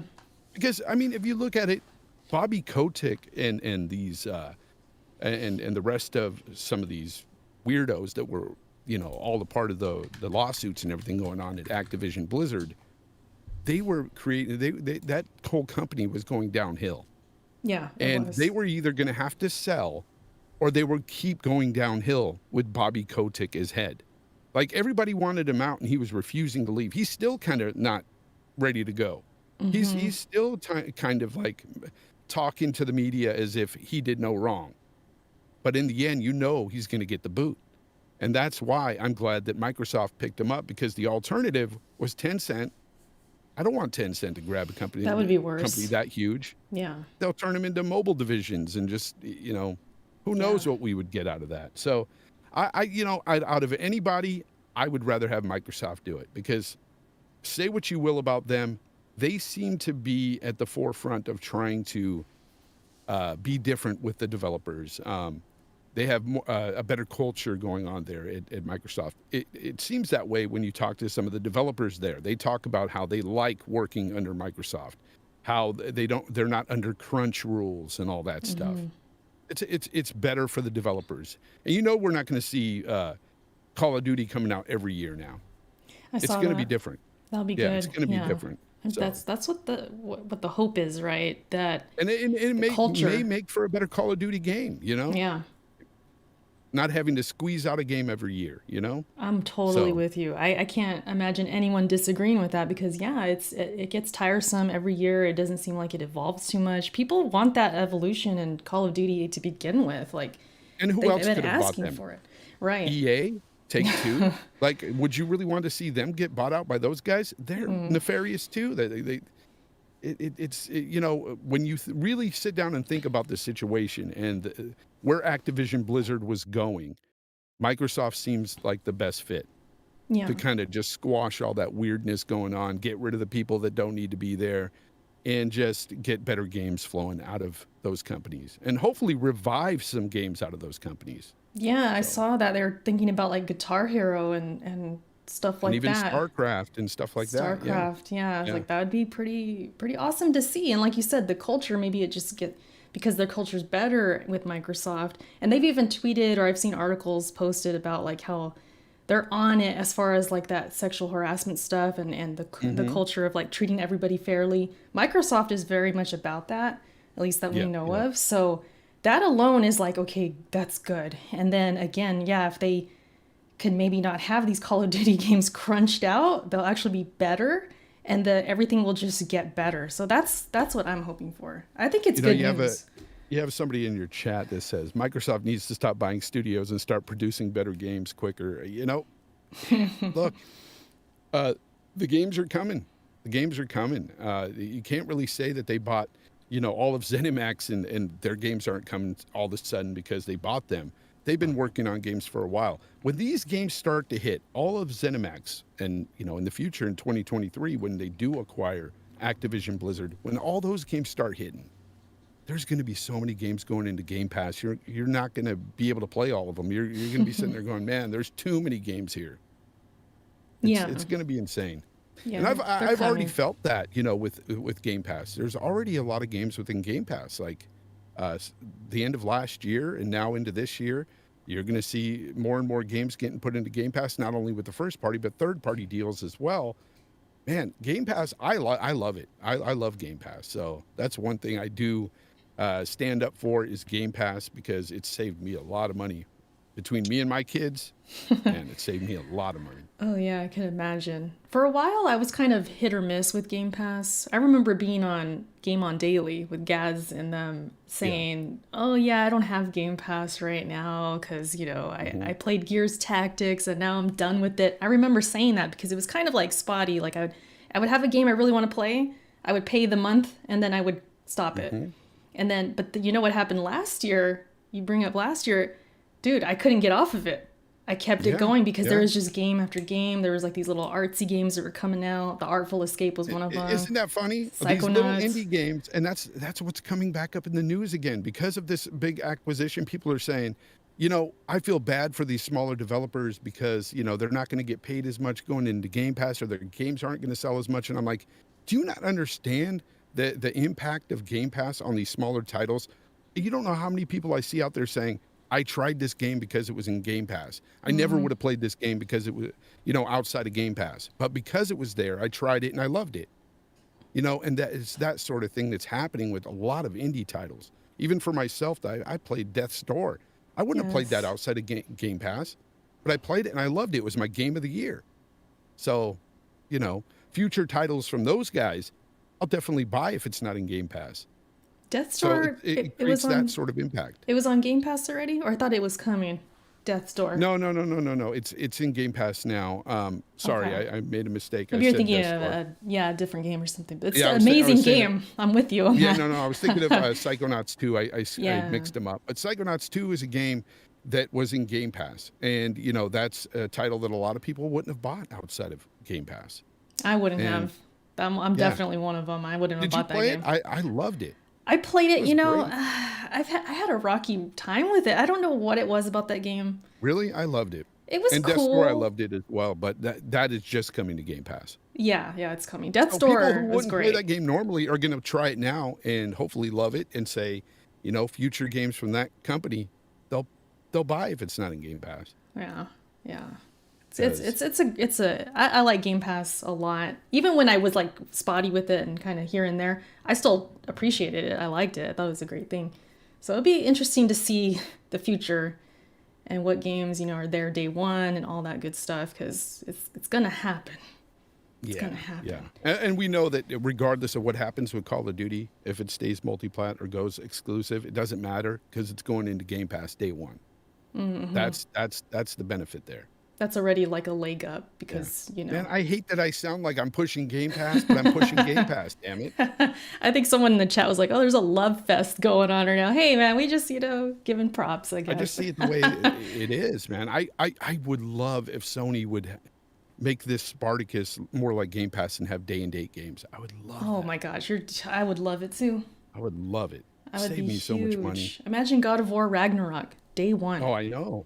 Because, I mean, if you look at it, Bobby Kotick and these and the rest of some of these weirdos that were, you know, all the part of the lawsuits and everything going on at Activision Blizzard, they were creating, that whole company was going downhill. Yeah. And they were either going to have to sell or they would keep going downhill with Bobby Kotick as head. Like, everybody wanted him out and he was refusing to leave. He's still kind of not ready to go. Mm-hmm. He's still kind of like talking to the media as if he did no wrong. But in the end, you know he's going to get the boot. And that's why I'm glad that Microsoft picked him up, because the alternative was Tencent. I don't want Tencent to grab a company that would be worse. Company that huge. Yeah. They'll turn them into mobile divisions and just, you know, who knows what we would get out of that. So out of anybody, I would rather have Microsoft do it, because say what you will about them, they seem to be at the forefront of trying to be different with the developers. They have a better culture going on there at Microsoft. It seems that way when you talk to some of the developers there. They talk about how they like working under Microsoft, how they're not under crunch rules and all that stuff. It's better for the developers. And you know we're not going to see Call of Duty coming out every year now. It's going to be different. That'll be good. Yeah, it's going to be different. And so. That's what the hope is, right? That and it may make for a better Call of Duty game, you know? Yeah. Not having to squeeze out a game every year, you know? I'm totally with you. I can't imagine anyone disagreeing with that, because it gets tiresome every year. It doesn't seem like it evolves too much. People want that evolution in Call of Duty to begin with. Like, and who else could have bought them? For it. Right. EA, Take-Two. Like, would you really want to see them get bought out by those guys? They're nefarious too. It's you know, when you really sit down and think about the situation and where Activision Blizzard was going, Microsoft seems like the best fit to kind of just squash all that weirdness going on, get rid of the people that don't need to be there, and just get better games flowing out of those companies, and hopefully revive some games out of those companies. Yeah, I saw that they were thinking about like Guitar Hero and stuff like that. And even that. StarCraft and stuff like that. StarCraft, yeah. Like, that would be pretty awesome to see. And like you said, the culture, maybe it just because their culture's better with Microsoft. And they've even tweeted, or I've seen articles posted about like how they're on it as far as like that sexual harassment stuff and the culture of like treating everybody fairly. Microsoft is very much about that, at least that we know of. So that alone is like, okay, that's good. And then again, if they could maybe not have these Call of Duty games crunched out, they'll actually be better, and everything will just get better. So that's what I'm hoping for. I think it's good news. You have somebody in your chat that says Microsoft needs to stop buying studios and start producing better games quicker. You know, look, the games are coming. The games are coming. You can't really say that they bought, you know, all of ZeniMax and their games aren't coming all of a sudden because they bought them. They've been working on games for a while. When these games start to hit, all of ZeniMax, and, you know, in the future in 2023, when they do acquire Activision Blizzard, when all those games start hitting, there's going to be so many games going into Game Pass. You're not going to be able to play all of them. You're going to be sitting there going, man, there's too many games here. It's going to be insane. Yeah, and I've already felt that, you know, with Game Pass. There's already a lot of games within Game Pass, like the end of last year and now into this year. You're going to see more and more games getting put into Game Pass, not only with the first party, but third party deals as well. Man, Game Pass, I love it. I love Game Pass. So that's one thing I do stand up for is Game Pass, because it saved me a lot of money. Between me and my kids, and it saved me a lot of money. Oh yeah, I can imagine. For a while, I was kind of hit or miss with Game Pass. I remember being on Game On Daily with Gaz and them saying, "Oh yeah, I don't have Game Pass right now because, you know, I played Gears Tactics and now I'm done with it." I remember saying that because it was kind of like spotty. Like I would have a game I really want to play, I would pay the month, and then I would stop it. And then, you know what happened last year? You bring up last year. Dude, I couldn't get off of it. I kept it going because there was just game after game. There was like these little artsy games that were coming out. The Artful Escape was one of them. Isn't that funny? These little indie games, and that's what's coming back up in the news again. Because of this big acquisition, people are saying, you know, I feel bad for these smaller developers because, you know, they're not going to get paid as much going into Game Pass, or their games aren't going to sell as much. And I'm like, do you not understand the impact of Game Pass on these smaller titles? You don't know how many people I see out there saying, I tried this game because it was in Game Pass. I never would have played this game because it was, you know, outside of Game Pass. But because it was there, I tried it and I loved it. You know, and that is that sort of thing that's happening with a lot of indie titles. Even for myself, I played Death's Door. I wouldn't have played that outside of Game Pass, but I played it and I loved it. It was my game of the year. So, you know, future titles from those guys, I'll definitely buy if it's not in Game Pass. Death's Door, so it creates that sort of impact. It was on Game Pass already, or I thought it was coming. Death's Door. No. It's in Game Pass now. Sorry, I made a mistake. Maybe you're thinking of a different game or something. But it's an amazing game. I'm with you on that. No. I was thinking of Psychonauts 2. I mixed them up. But Psychonauts 2 is a game that was in Game Pass, and you know that's a title that a lot of people wouldn't have bought outside of Game Pass. I wouldn't have. I'm definitely one of them. I wouldn't have bought that game. Did you play it? I loved it. I played it, you know, I had a rocky time with it. I don't know what it was about that game. Really? I loved it. It was and cool. Death's Door, I loved it as well, but that is just coming to Game Pass. Yeah, it's coming. Death's Door people who was wouldn't great. play that game normally are going to try it now and hopefully love it and say, you know, future games from that company, they'll buy if it's not in Game Pass. Yeah. I like Game Pass a lot. Even when I was like spotty with it and kind of here and there, I still appreciated it. I liked it. I thought it was a great thing. So it'd be interesting to see the future and what games, you know, are there day one and all that good stuff, because it's gonna happen. It's gonna happen. Yeah, and we know that regardless of what happens with Call of Duty, if it stays multi-plat or goes exclusive, it doesn't matter because it's going into Game Pass day one. Mm-hmm. That's the benefit there. That's already like a leg up because, you know. Man, I hate that I sound like I'm pushing Game Pass, but I'm pushing Game Pass, damn it. I think someone in the chat was like, oh, there's a love fest going on right now. Hey, man, we just, you know, giving props, I guess. I just see it the way it is, man. I would love if Sony would make this Spartacus more like Game Pass and have day and date games. I would love Oh that. my gosh, I would love it too. I would love it. I would Save be me huge. so much money. Imagine God of War Ragnarok, day one. Oh, I know.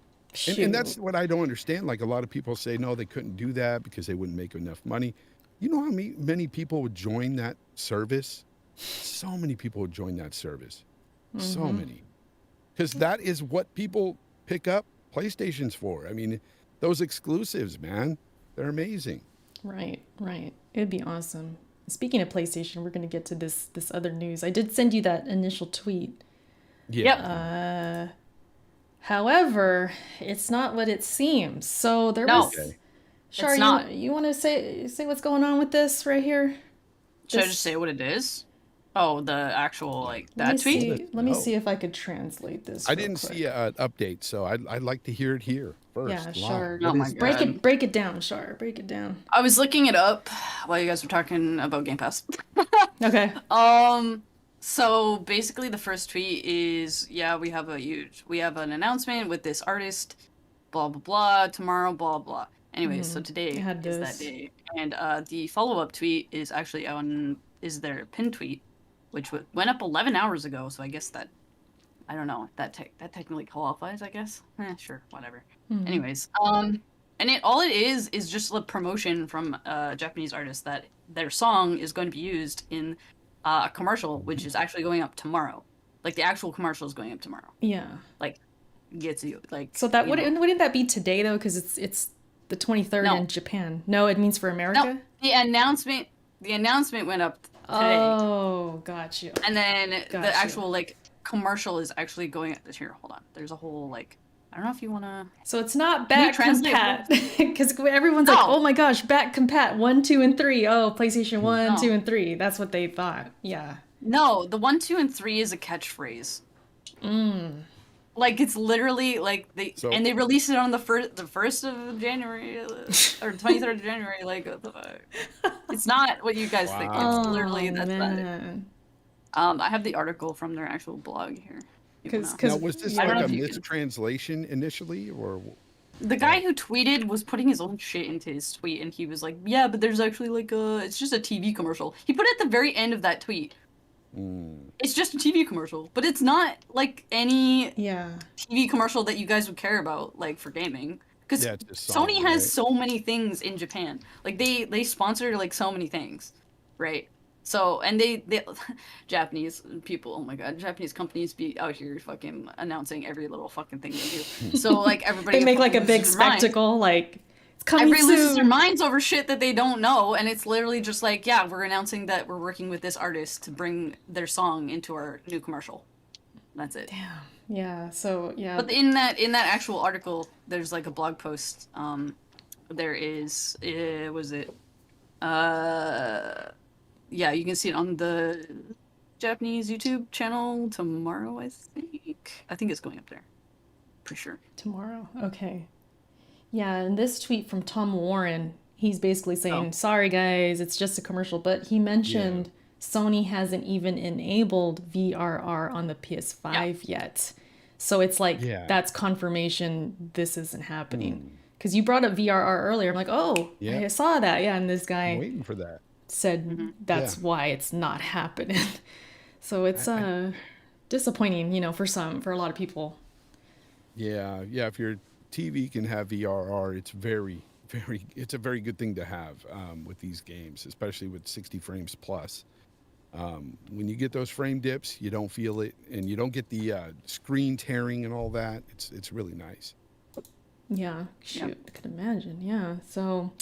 And that's what I don't understand. Like a lot of people say, no, they couldn't do that because they wouldn't make enough money. You know how many people would join that service? So many people would join that service. So many. Because that is what people pick up PlayStations for. I mean, those exclusives, man, they're amazing. Right. It'd be awesome. Speaking of PlayStation, we're going to get to this other news. I did send you that initial tweet. Yeah. However, it's not what it seems. So there was. Okay. Shar, you want to say what's going on with this right here? Should I just say what it is? Oh, the actual like that tweet. Let me see if I could translate this. I didn't see an update, so I'd like to hear it here first. Yeah, Shar. Oh my God. Break it down, Shar. Break it down. I was looking it up while you guys were talking about Game Pass. Okay. So basically the first tweet is, we have an announcement with this artist, blah, blah, blah, tomorrow, blah, blah. Anyways, so today is that day. And the follow-up tweet is actually is their pin tweet, which went up 11 hours ago. So I guess that, I don't know, that technically qualifies, I guess. Sure, whatever. Anyways, and all it is just a promotion from a Japanese artist that their song is going to be used in a commercial, which is actually going up tomorrow. Like the actual commercial is going up tomorrow. Yeah. Like, gets you like. So that wouldn't that be today though? Because it's the 23rd in Japan. No, it means for America. No, the announcement went up today. Oh, got you. And then the actual like commercial is actually going here. Hold on. There's a whole like. I don't know if you want to. So it's not back compat, because everyone's like, oh my gosh, back compat 1, 2, and 3. Oh, PlayStation 1, 2, and 3. That's what they thought. Yeah. No, the 1, 2, and 3 is a catchphrase. Like it's literally like they released it on the first of January or 23rd of January. Like it's not what you guys think. It's literally that's not it. I have the article from their actual blog here. Now, was this like a mistranslation initially, or? The guy who tweeted was putting his own shit into his tweet, and he was like, "Yeah, but there's actually like it's just a TV commercial." He put it at the very end of that tweet. It's just a TV commercial, but it's not like any TV commercial that you guys would care about, like for gaming. Because Sony has so many things in Japan. Like they sponsor like so many things, right? So and they Japanese people, oh my god, Japanese companies be out here fucking announcing every little fucking thing they do. So like everybody they make like a big spectacle, like it's coming everybody soon. loses their minds over shit that they don't know, and it's literally just like, yeah, we're announcing that we're working with this artist to bring their song into our new commercial. That's it. Damn. Yeah. So yeah. But in that actual article, there's like a blog post. There is was it yeah, you can see it on the Japanese YouTube channel tomorrow, I think. I think it's going up there. Pretty sure. Tomorrow. Okay. Yeah, and this tweet from Tom Warren, he's basically saying, sorry guys, it's just a commercial, but he mentioned Sony hasn't even enabled VRR on the PS5 yet. So it's like, that's confirmation this isn't happening. Because you brought up VRR earlier. I'm like, I saw that. Yeah, and this guy I'm waiting for that. Said that's why it's not happening. So it's disappointing, you know, for a lot of people. Yeah. If your TV can have VRR, it's it's a very good thing to have with these games, especially with 60 frames plus. When you get those frame dips, you don't feel it, and you don't get the screen tearing and all that. It's really nice. Yeah, shoot, I could imagine. Yeah, so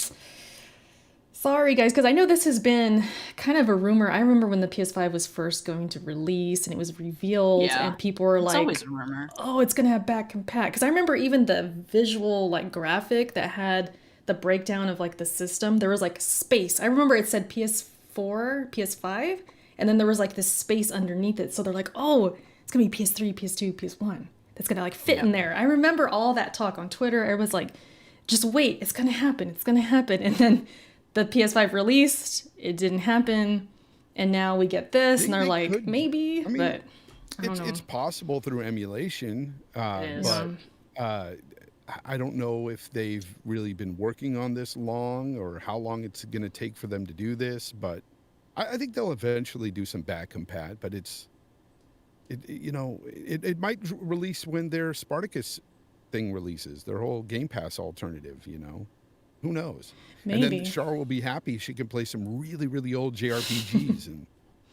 sorry guys, because I know this has been kind of a rumor. I remember when the PS5 was first going to release and it was revealed, and people were like, always a rumor. Oh, it's gonna have back compat. Because I remember even the visual like graphic that had the breakdown of like the system. There was like space. I remember it said PS4, PS5, and then there was like this space underneath it. So they're like, oh, it's gonna be PS3, PS2, PS1. That's gonna like fit in there. I remember all that talk on Twitter. Everyone's like, just wait, it's gonna happen. It's gonna happen. And then the PS5 released, it didn't happen, and now we get this, and they're like, maybe, but I don't know. It's possible through emulation, but I don't know if they've really been working on this long or how long it's going to take for them to do this, but I think they'll eventually do some back compat, but it might release when their Spartacus thing releases, their whole Game Pass alternative, you know. Who knows? Maybe. And then Char will be happy. She can play some really, really old JRPGs and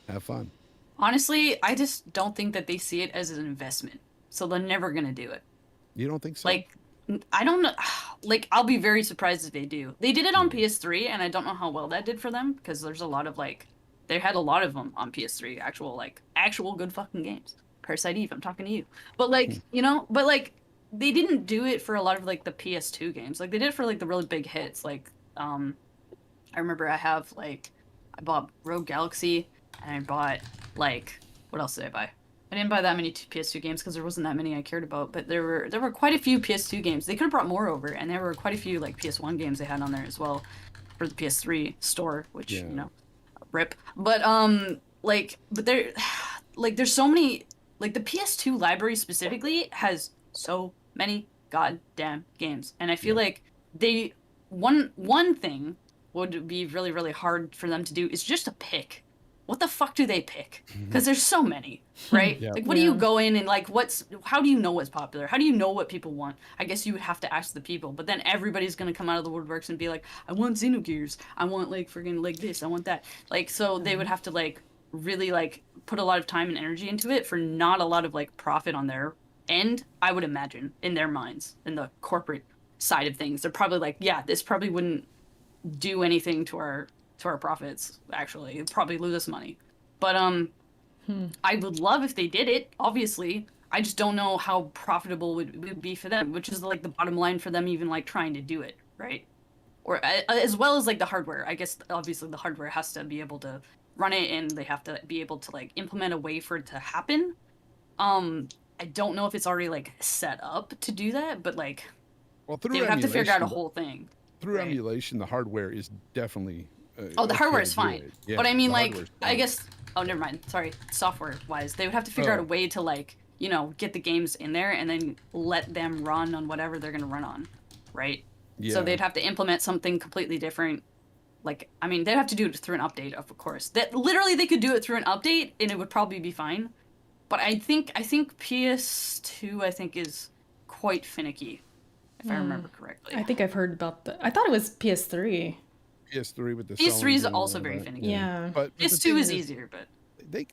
have fun. Honestly, I just don't think that they see it as an investment. So they're never going to do it. You don't think so? Like, I don't know. Like, I'll be very surprised if they do. They did it on PS3, and I don't know how well that did for them, because there's a lot of, like, they had a lot of them on PS3, actual good fucking games. Parasite Eve, I'm talking to you. But, like, you know, they didn't do it for a lot of like the PS2 games. Like they did it for like the really big hits. Like I remember I bought Rogue Galaxy, and I bought like, what else did I buy? I didn't buy that many PS2 games because there wasn't that many I cared about. But there were quite a few PS2 games. They could have brought more over, and there were quite a few like PS1 games they had on there as well for the PS3 store, which you know, rip. But there, like there's so many, like the PS2 library specifically has so many goddamn games, and I feel like one thing would be really, really hard for them to do is just to pick. What the fuck do they pick? Because there's so many, right? Like, what do you go in and like, how do you know what's popular? How do you know what people want? I guess you would have to ask the people, but then everybody's gonna come out of the woodworks and be like, I want Xenogears, I want like friggin' like this, I want that. Like, so they would have to like really like put a lot of time and energy into it for not a lot of like profit on their end, I would imagine, in their minds, in the corporate side of things. They're probably like, yeah, this probably wouldn't do anything to our profits, actually. It'd probably lose us money. But I would love if they did it, obviously. I just don't know how profitable it would be for them, which is like the bottom line for them even like trying to do it, right? Or as well as like the hardware. I guess obviously the hardware has to be able to run it, and they have to be able to like implement a way for it to happen. I don't know if it's already like set up to do that, but like, they would have to figure out a whole thing. Through emulation, the hardware is definitely. The hardware is fine, but I mean, like, I guess. Oh, never mind. Sorry, software-wise, they would have to figure out a way to like, you know, get the games in there and then let them run on whatever they're gonna run on. right? Yeah. So they'd have to implement something completely different. Like, I mean, they'd have to do it through an update, of course. That literally they could do it through an update and it would probably be fine. But I think PS2 I think is quite finicky, if I remember correctly. I think I've heard about I thought it was PS3. PS3 with the PS3 is Sony and also all very that. finicky. Yeah. But the PS2 thing is easier, but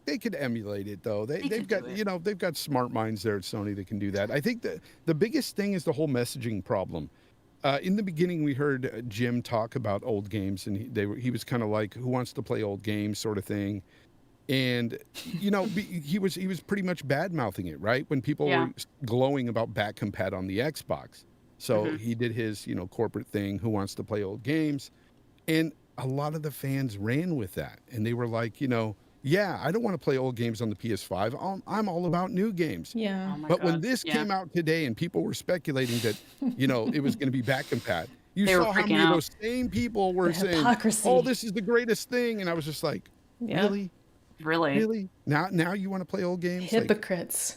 they could emulate it though. They've could got do it. they've got smart minds there at Sony that can do that. I think the biggest thing is the whole messaging problem. In the beginning, we heard Jim talk about old games, and he was kind of like, "Who wants to play old games?" sort of thing. And he was pretty much bad mouthing it, right? When people were glowing about back compat on the Xbox. So he did his corporate thing. Who wants to play old games? And a lot of the fans ran with that, and they were like, yeah, I don't want to play old games on the PS5. I'm all about new games. Yeah. oh my But God. when this came out today and people were speculating that, it was going to be back compat, you They were saw how freaking many of out. those same people were The saying, hypocrisy. oh, this is the greatest thing. And I was just like, Yeah. really? Really, Really? Now you want to play old games? Like, Hypocrites.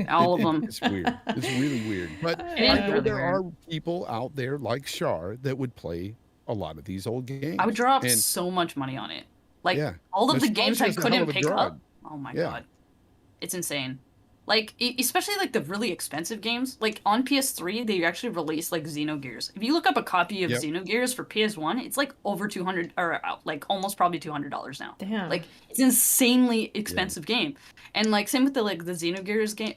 all of them. it's weird. It's really weird. But It is I know really there weird. are people out there like Shar that would play a lot of these old games. I would drop And so much money on it. Like Yeah. all of the Nostalgia games I is a hell couldn't of a pick drug. up. Oh my Yeah. God, it's insane. Like especially like the really expensive games. Like on PS3, they actually released like Xenogears. If you look up a copy of Yep. Xenogears for PS1, it's like over 200 or like almost probably $200 now. Damn. Like it's an insanely expensive game. And like same with the Xenogears game,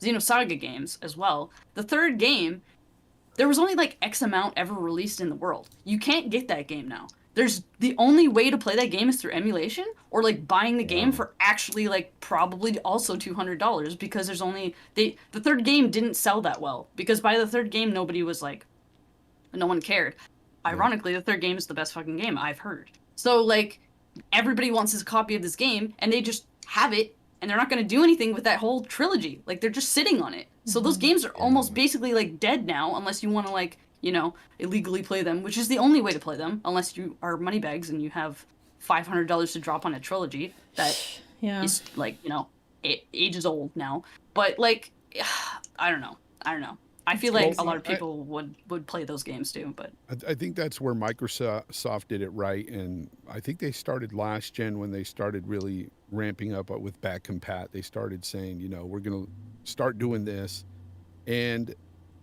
Xenosaga games as well. The third game, there was only like X amount ever released in the world. You can't get that game now. There's the only way to play that game is through emulation or like buying the game for actually like probably also $200 because there's only the third game didn't sell that well because by the third game no one cared. Ironically, the third game is the best fucking game I've heard. So like everybody wants this copy of this game and they just have it and they're not going to do anything with that whole trilogy. Like they're just sitting on it. So those games are almost basically like dead now unless you want to like illegally play them, which is the only way to play them, unless you are moneybags and you have $500 to drop on a trilogy that Yeah. is like, ages old now. But like, I don't know. I feel like a lot of people would play those games too, but I think that's where Microsoft did it right, and I think they started last gen when they started really ramping up with back compat. They started saying, we're going to start doing this, and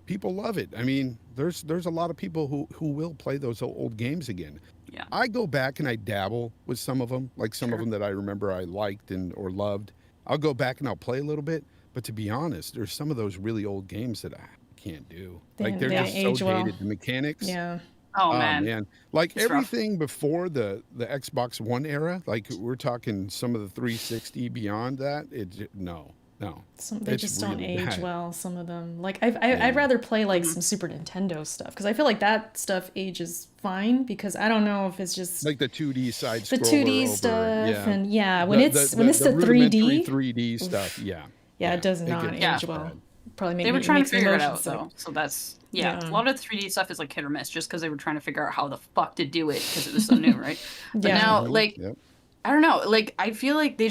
people love it. I mean, there's a lot of people who will play those old games again. yeah. I go back and I dabble with some of them, like some of them that I remember I liked or loved. I'll go back and I'll play a little bit, but to be honest, there's some of those really old games that I can't do. Like they're just so age well. dated. The mechanics. Yeah. Oh man. Like It's rough. everything before the Xbox One era, like we're talking some of the 360 beyond that, no. They It's just don't really age bad. well. Some of them, like I'd rather play like some Super Nintendo stuff because I feel like that stuff ages fine because I don't know if it's just Like the 2D side the scroller 2D over, stuff and when The- it's the- when it's the 3D, 3D stuff, yeah. it does not gets age Yeah. well. bad. Probably They were makes trying me to figure it motion out sick. though, so that's Yeah. a lot of the 3D stuff is like hit or miss, just because they were trying to figure out how the fuck to do it because it was so new, right? But Yeah. now, Mhm. like, Yep. I don't know, like I feel like they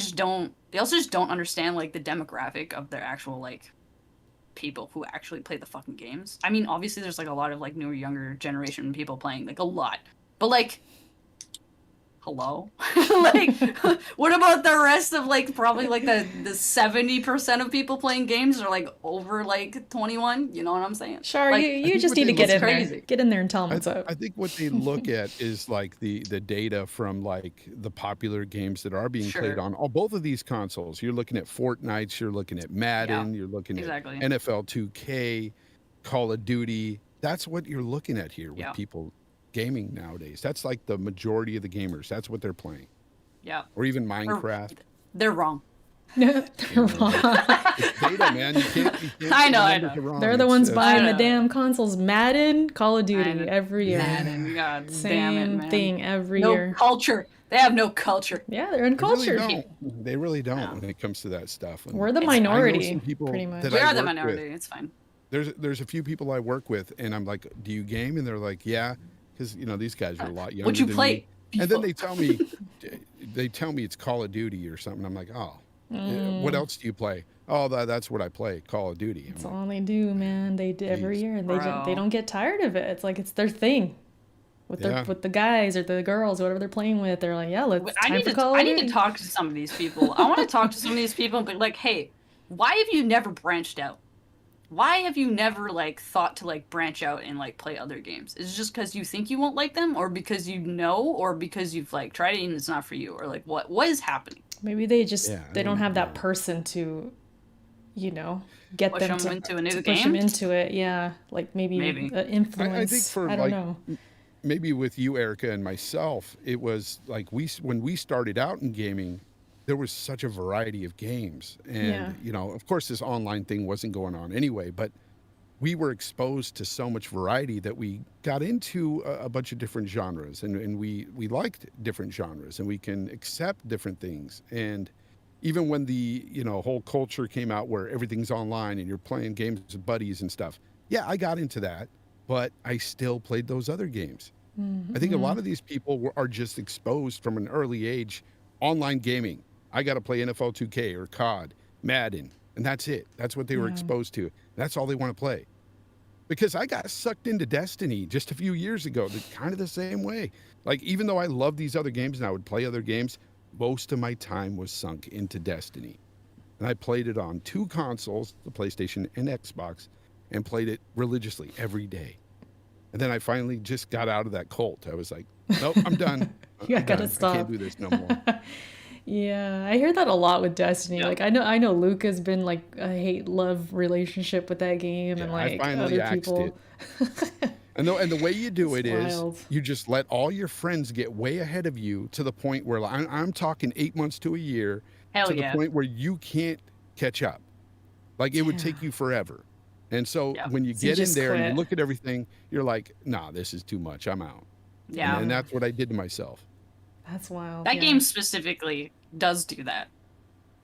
also just don't understand like the demographic of their actual like people who actually play the fucking games. I mean, obviously there's like a lot of like newer, younger generation people playing, like a lot, but like. Hello? Like, what about the rest of, like, probably, like, the 70% of people playing games are, like, over, like, 21? You know what I'm saying? Sure, Like, you think just what need to they get look in there. crazy. Get in there and tell them what's up. I think what they look at is like the data from like the popular games that are being played Sure. on both of these consoles. You're looking at Fortnite, you're looking at Madden, you're looking exactly. at NFL 2K, Call of Duty. That's what you're looking at here with Yeah. people gaming nowadays. That's like the majority of the gamers. That's what they're playing. Yeah. Or even Minecraft. They're wrong. They're wrong. It's data, man. You can't I know, say I numbers know. are wrong. They're the ones It's- buying the know. damn consoles. Madden, Call of Duty Madden. every year. Madden, God damn it, Same man. thing every No year. culture. They have no culture. Yeah, they're in They really culture. don't. They really don't when it comes to that stuff. And We're the I know minority, some people pretty much. that We I are the work with. minority. It's fine. There's a few people I work with, and I'm like, "Do you game?" And they're like, "Yeah," because these guys are a lot younger. Would you than play? me. And then they tell me it's Call of Duty or something. I'm like, "Oh, What else do you play? Oh, that's what I play, Call of Duty. That's all they do, man. They do every Jeez. year, and Bro. they don't get tired of it. It's like it's their thing. With the guys or the girls, whatever they're playing with, they're like, yeah, I need to talk to some of these people. I want to talk to some of these people and be like, hey, why have you never branched out? Why have you never like thought to like branch out and like play other games? Is it just because you think you won't like them, or because you know, or because you've like tried it and it's not for you, or like what is happening? Maybe they just they don't have that person to, get Push them them to, into a new to game. push them into it. Yeah, like maybe. Influence. I think for I don't know. Maybe with you, Erica, and myself, it was like when we started out in gaming, there was such a variety of games. And, of course, this online thing wasn't going on anyway, but we were exposed to so much variety that we got into a bunch of different genres, and we liked different genres, and we can accept different things. And even when the, whole culture came out where everything's online and you're playing games with buddies and stuff, I got into that, but I still played those other games. I think a lot of these people are just exposed from an early age, online gaming. I got to play NFL 2K or COD, Madden, and that's it. That's what they were exposed to. That's all they want to play. Because I got sucked into Destiny just a few years ago, kind of the same way. Like, even though I love these other games and I would play other games, most of my time was sunk into Destiny. And I played it on 2 consoles, the PlayStation and Xbox, and played it religiously every day. And then I finally just got out of that cult. I was like, nope, I'm done. I gotta stop. I can't do this no more. Yeah, I hear that a lot with Destiny. Like I know Luca's been like a hate-love relationship with that game, and like I finally other people. It. And the way you do it is wild. you just let all your friends get way ahead of you to the point where I'm talking 8 months to a year, the point where you can't catch up. Like it would take you forever. And so when you get in there and you look at everything, you're like, nah, this is too much. I'm out. Yeah. And that's what I did to myself. That's wild. That game specifically does do that.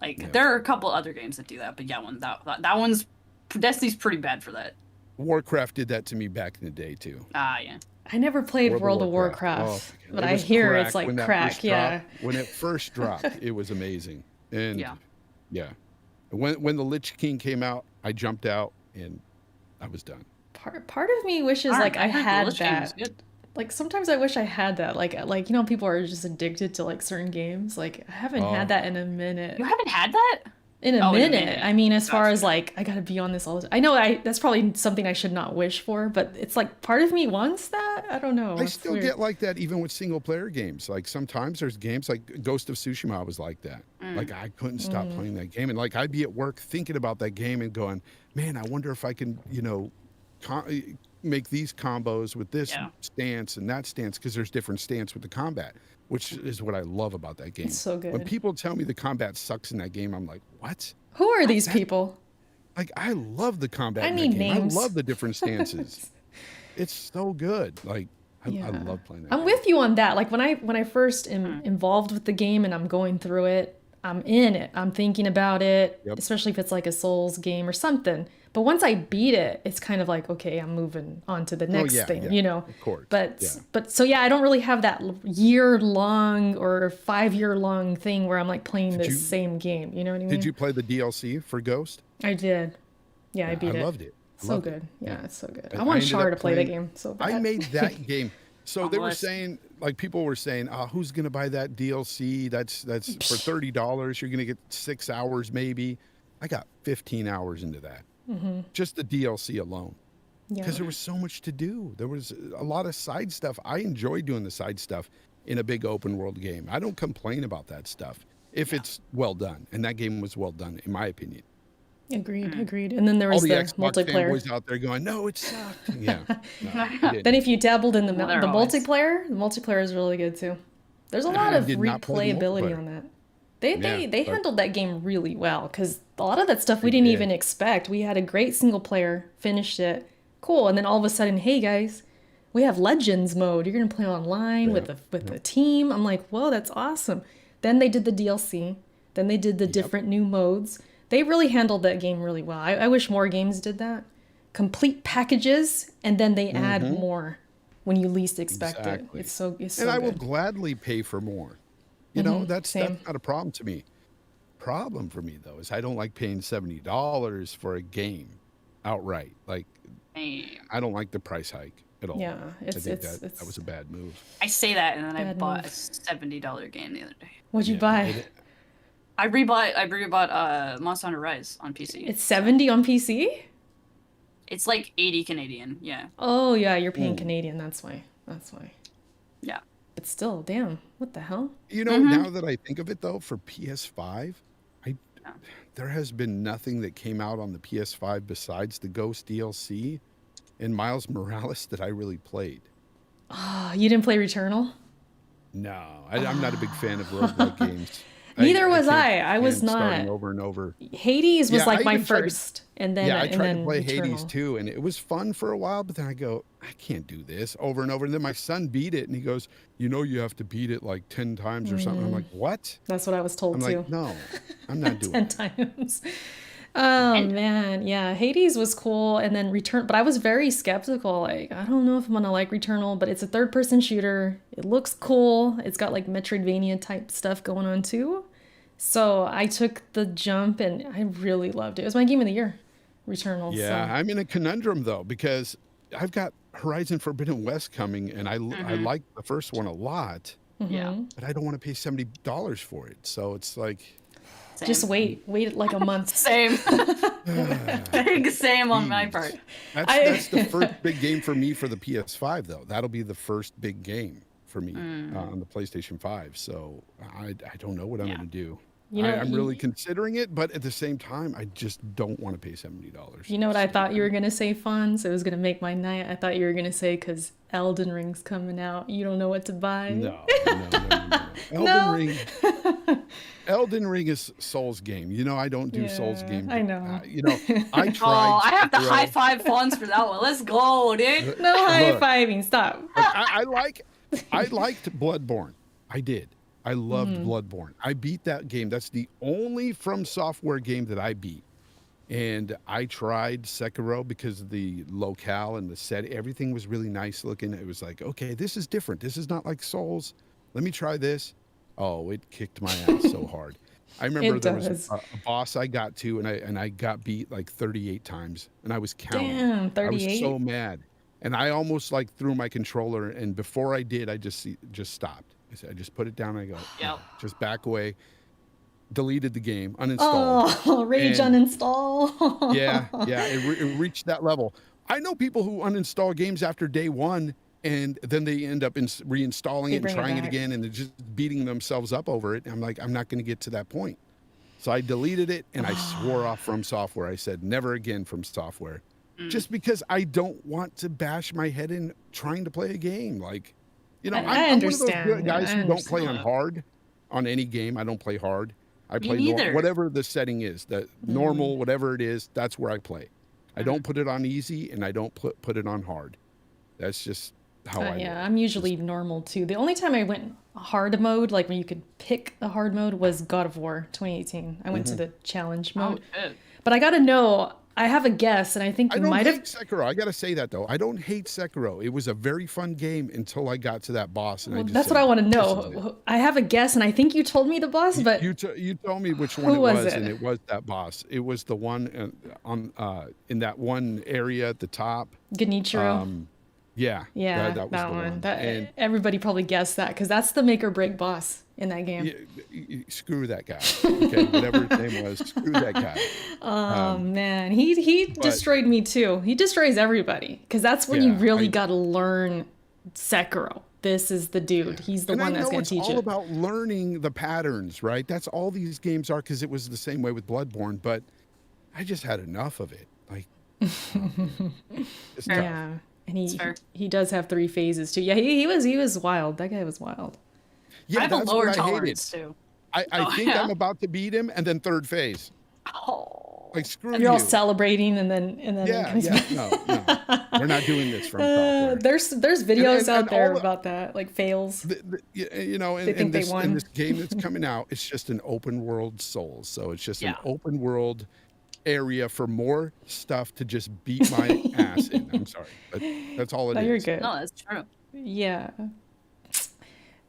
Like there are a couple other games that do that, but that one's Destiny's pretty bad for that. Warcraft did that to me back in the day too. Yeah. I never played World of Warcraft, but I hear it's like crack. When it first dropped, it was amazing. And when the Lich King came out, I jumped out and I was done. Part of me wishes like I had that. Like sometimes I wish I had that. Like people are just addicted to like certain games. Like I haven't had that in a minute. You haven't had that? In a minute. I mean, as far as like I gotta be on this all the time. I know that's probably something I should not wish for, but it's like part of me wants that. I don't know. I still get like that even with single player games. Like sometimes there's games like Ghost of Tsushima was like that. Like I couldn't stop playing that game, and like I'd be at work thinking about that game and going, man, I wonder if I can, make these combos with this stance and that stance, because there's different stance with the combat, which is what I love about that game. It's so good. When people tell me the combat sucks in that game, I'm like, what? Who are these people? Like, I love the combat in that game. Names. I love the different stances. It's so good. Like, I love playing that I'm game. with you on that. Like when I first am involved with the game and I'm going through it, I'm in it. I'm thinking about it, especially if it's like a Souls game or something. But once I beat it, it's kind of like, okay, I'm moving on to the next thing, Of course. But so I don't really have that year-long or 5-year-long thing where I'm like playing this same game. You know what I mean? Did you play the DLC for Ghost? I did. Yeah, I beat it. I loved it. So good. Yeah, it's so good. I want Char to play that game so bad. I made that game. So they were saying, like people were saying, who's going to buy that DLC? That's for $30. You're going to get 6 hours maybe. I got 15 hours into that. Just the DLC alone. Because there was so much to do. There was a lot of side stuff. I enjoy doing the side stuff in a big open world game. I don't complain about that stuff if it's well done. And that game was well done, in my opinion. Agreed. And then there was the Xbox multiplayer. Fanboys out there going, no, it sucked. Then if you dabbled in the multiplayer is really good too. There's a lot of replayability on that. They handled that game really well, because a lot of that stuff we didn't even expect. We had a great single player, finished it, cool, and then all of a sudden, hey guys, we have Legends mode. You're gonna play online with the team. I'm like, whoa, that's awesome. Then they did the DLC. Then they did the different new modes. They really handled that game really well. I wish more games did that. Complete packages, and then they add more when you least expect it. It's so and I will gladly pay for more. You know, that's not a problem to me. problem for me though is I don't like paying $70 for a game outright. Like, I don't like the price hike at all. Yeah, I think that was a bad move. I say that, and then I Bad bought move. a $70 game the other day. What'd you buy? I rebought Monster Hunter Rise on PC. It's 70 on PC? It's like 80 Canadian, yeah. Oh yeah, you're paying Canadian, that's why. Yeah. But still, damn, what the hell? You know, now that I think of it though, for PS5, there has been nothing that came out on the PS5 besides the Ghost DLC and Miles Morales that I really played. Oh, you didn't play Returnal? No, I'm not a big fan of roguelike games. Neither was can't I. I was stand starting not. over and over. Hades was Yeah, like I my even tried to- first, and then I and tried then to play Hades Returnal. too, and it was fun for a while, but then I go, I can't do this over and over. And then my son beat it, and he goes, you know, you have to beat it like 10 times or something. I'm like, what? That's what I was told I'm too. like, no, I'm not doing 10 it. times. Oh man, yeah, Hades was cool, and then but I was very skeptical. Like, I don't know if I'm gonna like Returnal, but it's a third-person shooter. It looks cool. It's got like Metroidvania type stuff going on too. So I took the jump, and I really loved it. It was my game of the year, Returnal. Yeah, So. I'm in a conundrum though, because I've got Horizon Forbidden West coming, and I like the first one a lot, Yeah. but I don't want to pay $70 for it. So it's like, Same. Just wait like a month. Same. Big same on my Jeez. part. That's the first big game for me for the PS5 though. That'll be the first big game for me on the PlayStation 5. So I don't know what I'm going to do. You know, I'm really considering it, but at the same time, I just don't want to pay $70. You know what I thought you were going to say, Fonz? It was going to make my night. I thought you were going to say, because Elden Ring's coming out. You don't know what to buy. No. No. Elden Ring is Souls game. You know, I don't do Souls games. I know. You know, I tried. Oh, I have to Sekiro. high five Fonz for that one. Let's go, dude. No Look. high-fiving. Stop. I liked Bloodborne. I did. I loved Bloodborne. I beat that game. That's the only From Software game that I beat. And I tried Sekiro because of the locale and the set. Everything was really nice looking. It was like, okay, this is different. This is not like Souls. Let me try this. Oh, it kicked my ass so hard. I remember there was a boss I got to, and I got beat like 38 times, and I was counting. Damn, 38? I was so mad, and I almost like threw my controller. And before I did, I just stopped. I just put it down. And I go, Yep. just back away. Deleted the game, uninstalled. Oh, rage uninstall. Yeah, it reached that level. I know people who uninstall games after day one, and then they end up reinstalling it and trying it again, and they're just beating themselves up over it. I'm like, I'm not going to get to that point. So I deleted it, and I swore off From Software. I said, never again From Software. Just because I don't want to bash my head in trying to play a game. Like, you know, I'm one of those guys who don't play on hard on any game. I don't play hard. I play whatever the setting is, the normal, whatever it is, that's where I play. I don't put it on easy, and I don't put it on hard. That's just how I Yeah, work. I'm usually normal too. The only time I went hard mode, like when you could pick the hard mode, was God of War 2018. I went to the challenge mode. Shit. But I gotta know, I have a guess, and I think I you don't might hate have. Sekiro. I got to say that, though. I don't hate Sekiro. It was a very fun game until I got to that boss. And I just That's said, what I want to "This is it." know. I have a guess, and I think you told me the boss, but You told me which one it was was, it? and it was that boss. It was the one in that one area at the top. Genichiro. Yeah. Yeah, that was that the one. And Everybody probably guessed that because that's the make or break boss in that game. screw that guy. Okay, whatever his name was, screw that guy. Oh man, he destroyed me too. He destroys everybody because that's when you really got to learn Sekiro. This is the dude. He's the one that's going to teach it's all it. about learning the patterns, right? That's all these games are, because it was the same way with Bloodborne. But I just had enough of it. Like, it's tough. Yeah, and he does have 3 phases too. Yeah, he was wild. That guy was wild. Yeah, I have a that's lower what I hated. tolerance too. I think I'm about to beat him, and then third phase. Oh. Like, screw And you're you. all celebrating, and then it comes back. No, we're not doing this from software. There's videos And out there all the- about that, like fails. You know, They think they won. in this game that's coming out, it's just an open world Souls. So it's just an open world area for more stuff to just beat my ass in. I'm sorry, but that's all it is. You're good. No, that's true. Yeah.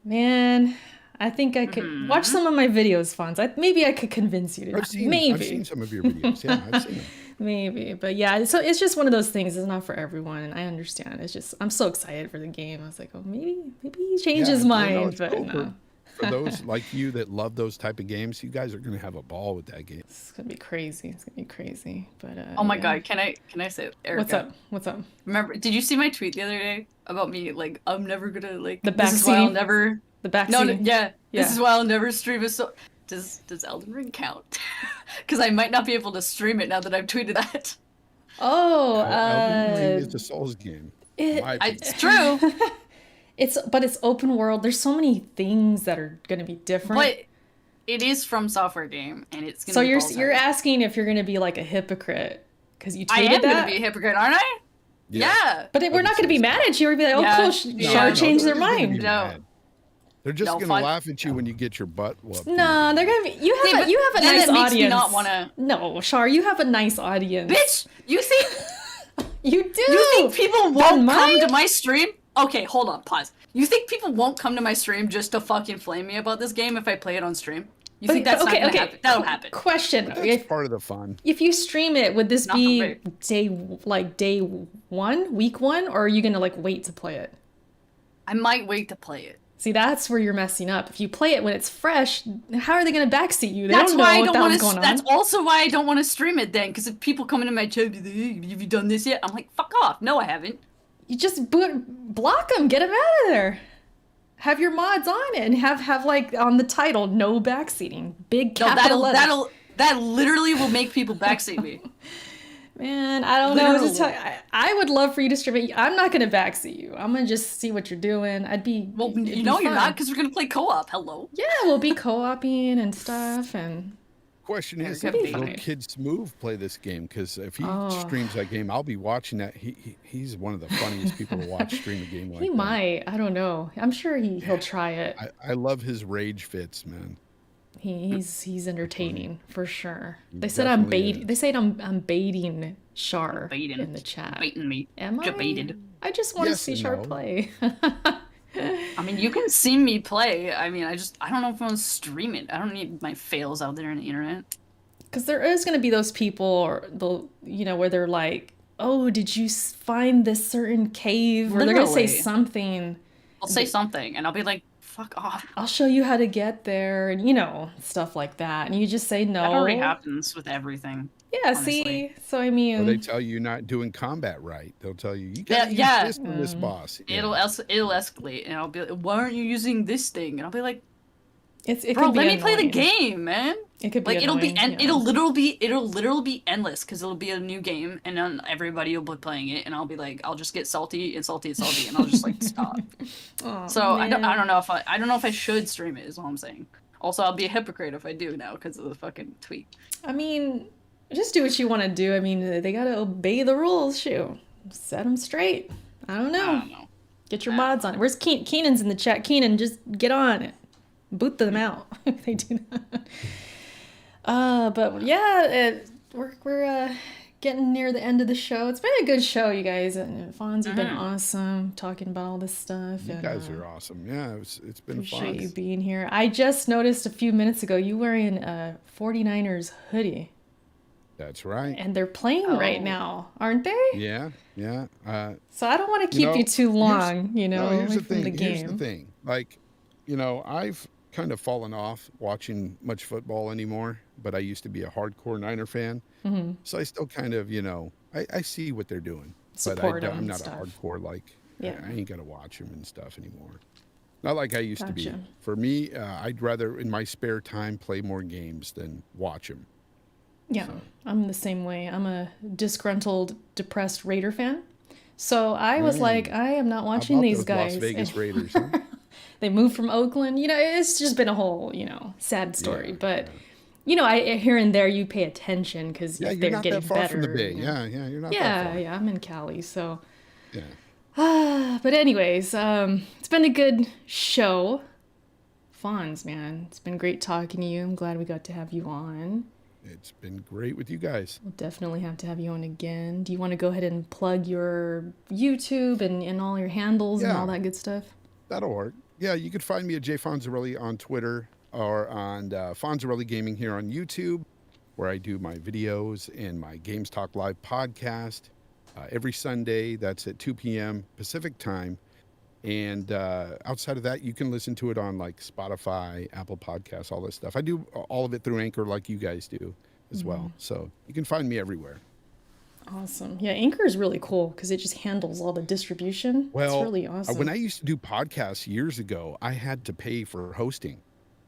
Man, I think I could watch some of my videos, Fonz. Maybe I could convince you to. I've seen some of your videos. Yeah, I've seen them. Maybe, but yeah, so it's just one of those things. It's not for everyone, and I understand. It's just I'm so excited for the game. I was like, oh, maybe he changed his mind, but cool no. For those like you that love those type of games, you guys are gonna have a ball with that game. It's gonna be crazy. It's gonna be crazy. But oh my god, can I say, Erica? What's up? Remember? Did you see my tweet the other day about me? Like, I'm never gonna like. The This is why I'll backseating? never. The backseating? No, yeah. Yeah. This is why I'll never stream a so. Does Elden Ring count? Because I might not be able to stream it now that I've tweeted that. Oh, Elden Ring is a Souls game. It's true. But it's open world. There's so many things that are gonna be different. But it is from software game, and it's gonna. So be you're asking if you're gonna be like a hypocrite because you tweeted I am that? gonna be a hypocrite, aren't I? Yeah. But we're not gonna be mad at you. We're gonna be like, oh, cool, Char changed their mind. No. They're just gonna laugh at you when you get your butt whooped. No, they're gonna be. You have a nice that makes audience. Me not wanna. No, Char, you have a nice audience. Bitch, you think? You do. You think people won't come to my stream? Okay, hold on, pause. You think people won't come to my stream just to fucking flame me about this game if I play it on stream? You think that's not gonna happen? That'll happen. Question. That's part of the fun. If you stream it, would this be day one, week one, or are you gonna like wait to play it? I might wait to play it. See, that's where you're messing up. If you play it when it's fresh, how are they gonna backseat you? They That's don't know why what that was going on. That's also why I don't want to stream it then, because if people come into my chat, have you done this yet? I'm like, fuck off. No, I haven't. You just block them, get them out of there. Have your mods on it and have like on the title, no backseating, big capital letters. That literally will make people backseat me. Man, I don't know. I would love for you to stream it. I'm not gonna backseat you. I'm gonna just see what you're doing. Well, you're not, because we're gonna play co-op. Hello. Yeah, we'll be co-oping and stuff. And question is, will Kids Move play this game? Because if he streams that game, I'll be watching that. He's one of the funniest people to watch stream a game like that. He might. I don't know. I'm sure he'll try it. I love his rage fits, man. He's entertaining for sure. They said I'm baiting. They said I'm baiting Char in the chat. Baiting me. Am I? Baited. I just want to see Char play. I mean, you can see me play. I mean, I don't know if I want to stream it. I don't need my fails out there on the internet. Because there is going to be those people, where they're like, "Oh, did you find this certain cave?" Or they're going to say something. I'll say something, and I'll be like, fuck off. I'll show you how to get there, and stuff like that. And you just say no. That already happens with everything. Yeah, honestly. See? So, I mean... Or they tell you you're not doing combat right. They'll tell you, you gotta use this for this boss. It'll escalate, and I'll be like, why aren't you using this thing? And I'll be like, bro, let me play the game, man. It could be annoying, it'll literally be endless, because it'll be a new game, and then everybody will be playing it, and I'll be like, I'll just get salty and salty and salty, and I'll just like stop. So man. I don't know if I should stream it, is all I'm saying. Also, I'll be a hypocrite if I do now because of the fucking tweet. I mean, just do what you want to do. I mean, they gotta obey the rules. Shoot, set them straight. I don't know. Get your mods on it. Where's Keenan's in the chat? Keenan, just get on it. Boot them out if they do that. But yeah, we're getting near the end of the show. It's been a good show, you guys. Fonz, you've been awesome talking about all this stuff. You guys are awesome. Yeah, it's been fun. Appreciate you being here. I just noticed a few minutes ago you wearing a 49ers hoodie. That's right. And they're playing right now, aren't they? Yeah. So I don't want to keep you too long, here's away from the game. Here's the thing. Like, I've kind of fallen off watching much football anymore, but I used to be a hardcore Niner fan. Mm-hmm. So I still kind of, I see what they're doing. Support but them I'm not stuff. a hardcore, I ain't going to watch them and stuff anymore. Not like I used to be. For me, I'd rather, in my spare time, play more games than watch them. Yeah, so. I'm the same way. I'm a disgruntled, depressed Raider fan. So I was like, I am not watching these guys. Las Vegas Raiders, huh? They moved from Oakland. It's just been a whole, sad story. But, I here and there you pay attention because they're getting better. You're not that far from the Bay. Yeah, you're not that far. Yeah, I'm in Cali, so. Yeah. But anyways, it's been a good show. Fonz, man. It's been great talking to you. I'm glad we got to have you on. It's been great with you guys. We'll definitely have to have you on again. Do you want to go ahead and plug your YouTube and all your handles and all that good stuff? That'll work. yeah, you could find me at J Fonzerrelli on Twitter or on Fonzerrelli Gaming here on YouTube, where I do my videos and my Games Talk Live podcast every Sunday. That's at 2 p.m. Pacific time. And outside of that, you can listen to it on like Spotify, Apple Podcasts, all this stuff. I do all of it through Anchor like you guys do as well. So you can find me everywhere. Awesome. Yeah, Anchor is really cool because it just handles all the distribution. Well, it's really awesome. when I used to do podcasts years ago, I had to pay for hosting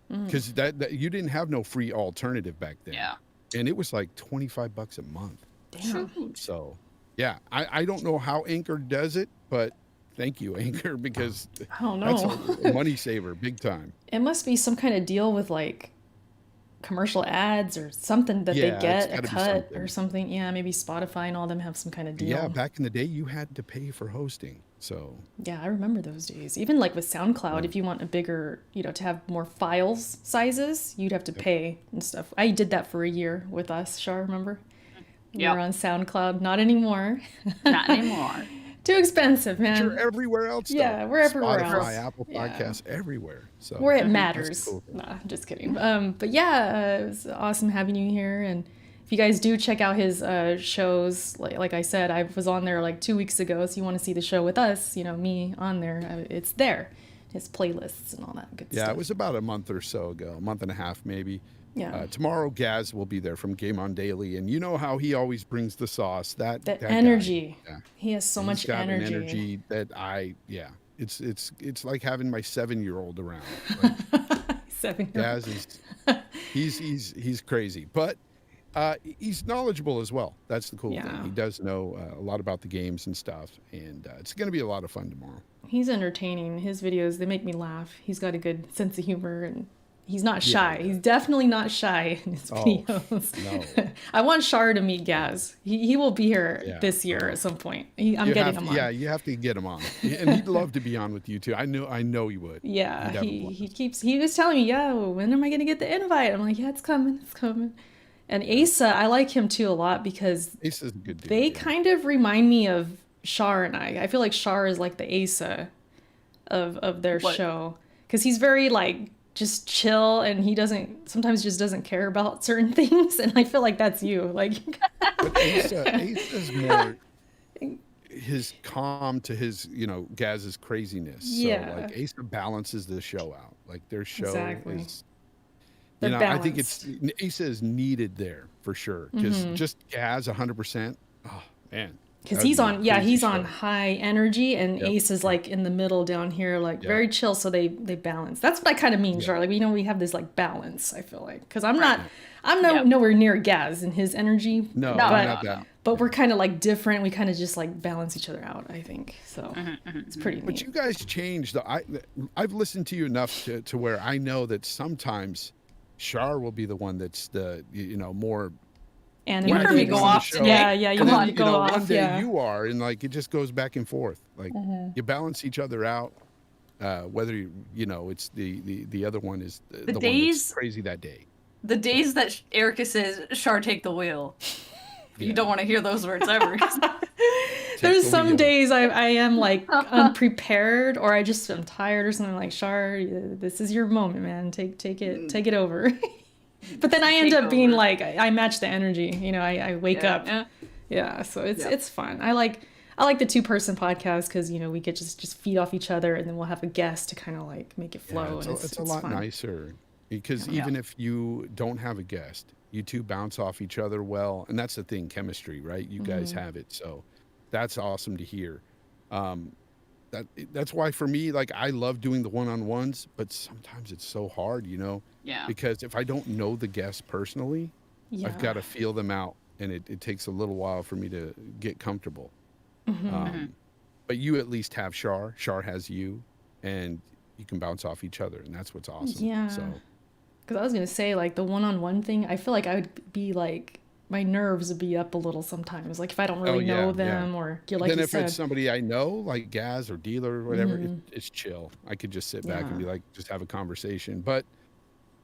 because that you didn't have no free alternative back then. Yeah. And it was like $25 a month. Damn. So, yeah, I don't know how Anchor does it, but thank you, Anchor, because I don't that's know. a money saver, big time. It must be some kind of deal with like commercial ads or something that Yeah, they get it's a gotta be cut something. or something. Yeah, maybe Spotify and all them have some kind of deal. Yeah, back in the day, you had to pay for hosting. So, Yeah, I remember those days. Even like with SoundCloud, if you want a bigger, to have more files sizes, you'd have to pay and stuff. I did that for a year with us, Shar, remember? We Yep. were on SoundCloud. Not anymore. Not anymore. Too expensive, man. you're everywhere else. Though. Yeah, we're everywhere Spotify, else. Apple Yeah. Podcasts, everywhere. So Where it that's matters. the cool thing. Nah, just kidding. But yeah, it was awesome having you here. And if you guys do check out his shows, like I said, I was on there like 2 weeks ago. So you want to see the show with us, me on there, it's there. His playlists and all that good Yeah, stuff. it was about a month or so ago, a month and a half maybe. Yeah. Tomorrow, Gaz will be there from Game On Daily, and you know how he always brings the sauce. That That guy, energy. yeah. He has so He's much got energy. an energy that it's like having my 7-year-old around. Like, 7 Gaz is he's crazy, but he's knowledgeable as well. That's the cool Yeah. thing. He does know a lot about the games and stuff, and it's going to be a lot of fun tomorrow. He's entertaining. His videos, they make me laugh. He's got a good sense of humor and he's not shy. Yeah. He's definitely not shy in his videos. No. I want Shar to meet Gaz. He will be here Yeah. this year at some point. I'm You getting have him to- on. Yeah, you have to get him on, and he'd love to be on with you too. I know he would. Yeah, He'd have a he was telling me, yeah, when am I gonna get the invite? I'm like, yeah, it's coming. And Asa, I like him too a lot because Ace is a good dude. they yeah. kind of remind me of Shar and I. I feel like Shar is like the Asa of their What? show because he's very like just chill and he sometimes just doesn't care about certain things, and I feel like that's you. Like, But Ace is more his calm to his, Gaz's craziness. Yeah. So like Asa balances the show out. Like their show Exactly. is, They're I think balanced. Asa is needed there for sure. Because just Gaz 100%. Oh man. because That'd he's be a on crazy he's on show. high energy and Yep. Ace is like in the middle down here, like Yeah. very chill, so they balance. That's what I kind of mean, Char. Like, we have this like balance, I feel like, because I'm Yep. nowhere near Gaz in his energy. No, No, not no, that. But we're kind of like different. We kind of just like balance each other out, I think. So it's pretty But neat. you guys changed. I've listened to you enough to where I know that sometimes Shar will be the one that's the more. And You When I heard me think go on the off show- today. Yeah, you Come heard on. me go off. One day Yeah. you are, and like it just goes back and forth. Like you balance each other out. Whether it's the other one is the one that's days- crazy that day. The days that Erica says, Shar, take the wheel. You don't want to hear those words ever. There's the some wheel. days I am like unprepared, or I just am tired or something. Like, Shar, this is your moment, man. Take it over. But then I end Take up being over. like, I match the energy. I wake up. Yeah. Yeah, so Yeah. it's fun. I like the 2-person podcast because we get just feed off each other, and then we'll have a guest to kind of like make it flow. Yeah, and it's a lot fun. nicer because Yeah. even if you don't have a guest, you two bounce off each other well, and that's the thing, chemistry, right? You guys have it, so that's awesome to hear. That's why for me, like I love doing the one-on-ones, but sometimes it's so hard, Yeah. because if I don't know the guest personally, Yeah. I've got to feel them out, and it takes a little while for me to get comfortable. But you at least have Shar. Shar has you, and you can bounce off each other, and that's what's awesome. Yeah. So Because I was gonna say, like, the one-on-one thing, I feel like I would be like, my nerves would be up a little sometimes. Like if I don't really yeah, know yeah. them, or like then you if said. it's somebody I know, like Gaz or Dealer or whatever, it's chill. I could just sit back and Yeah. be like, just have a conversation. But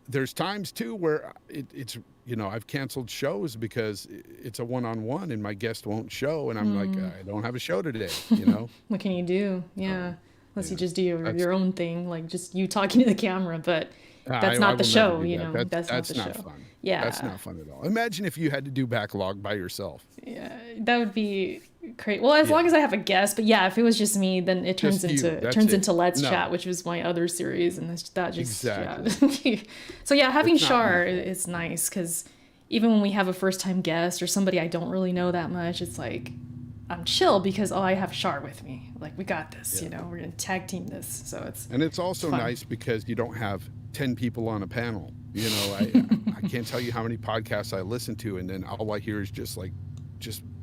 there's times too where it's I've canceled shows because it's a one-on-one and my guest won't show, and I'm like, I don't have a show today. What can you do? Yeah. unless you Yeah. just do That's your own thing, like just you talking to the camera. But that's I not the will never show, do you that. know. That's not the Not show. fun. Yeah. That's not fun at all. Imagine if you had to do Backlog by yourself. Yeah, that would be great. Well, as Yeah. long as I have a guest, but yeah, if it was just me, then it turns Just you, into that's turns it. into Let's No. Chat, which was my other series, and that just Exactly. yeah. So yeah, having It's not Shar my fault. is nice because even when we have a first time guest or somebody I don't really know that much, it's like I'm chill because I have Shar with me. Like we got this, Yeah. you know. We're gonna tag team this, so it's And it's also fun. nice because you don't have 10 people on a panel. You know, I can't tell you how many podcasts I listen to, and then all I hear is just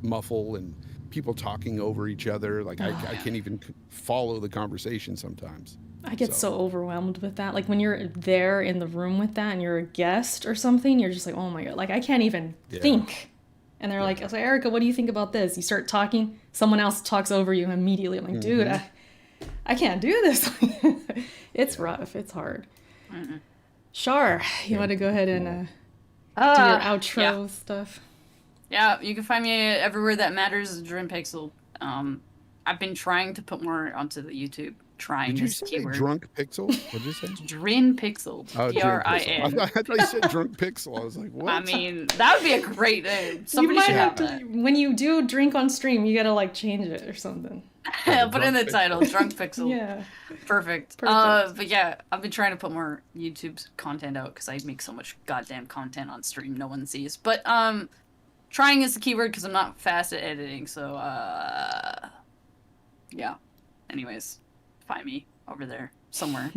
muffle and people talking over each other. Like I can't even follow the conversation sometimes. I get so overwhelmed with that. Like when you're there in the room with that and you're a guest or something, you're just like, oh my God, like I can't even think. And they're like, I was like, Erica, what do you think about this? You start talking, someone else talks over you immediately. I'm like, dude, I can't do this. It's rough. It's hard. Shar, you want to go ahead and do your outro stuff? Yeah, you can find me everywhere that matters, Dream Pixel. I've been trying to put more onto the YouTube. Trying Did you this say keyword. drunk pixel? What did you say? Drin Pixel. Oh, Prin. I thought you said drunk pixel. I was like, what? I mean, that would be a great name. You Somebody might should have have to, that. when you do drink on stream, you gotta like change it or something. Put in the title, Drunk Pixel. Yeah. Perfect. But yeah, I've been trying to put more YouTube content out because I make so much goddamn content on stream no one sees. But trying is the keyword because I'm not fast at editing. So yeah. Anyways, find me over there somewhere.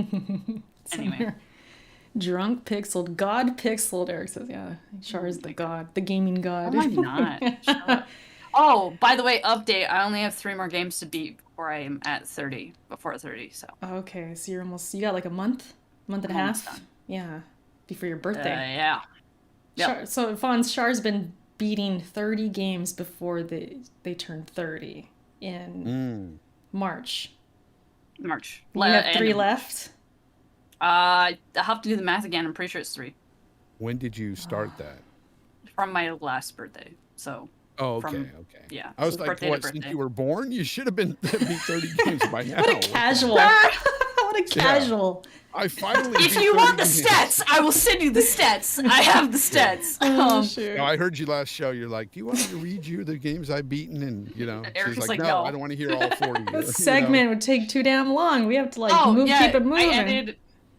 Anyway. Drunk pixeled, God pixeled. Eric says, yeah, Shar is the god, the gaming god. Oh, I'm not. Shut up. Oh, by the way, update. I only have 3 more games to beat before I am at 30. Before 30, so. Okay, so you got like a month and a half. Done. Yeah, before your birthday. Yeah. Yep. So Shar's been beating 30 games before they turn 30 in March. You have 3 left. I have to do the math again. I'm pretty sure it's 3 When did you start that? from my last birthday. So. Oh, okay, From- okay. Yeah. I was so like, birthday to what, since birthday. you were born? You should have been beat 30 games by now. What a casual. What a casual. I finally If beat you 30 want the games. stats, I will send you the stats. I have the stats. Shoot. No, I heard you last show. You're like, do you want me to read you the games I've beaten? And, you know, Eric's she's like, like, no, no. I don't want to hear all 40. This segment would take too damn long. We have to like keep it moving.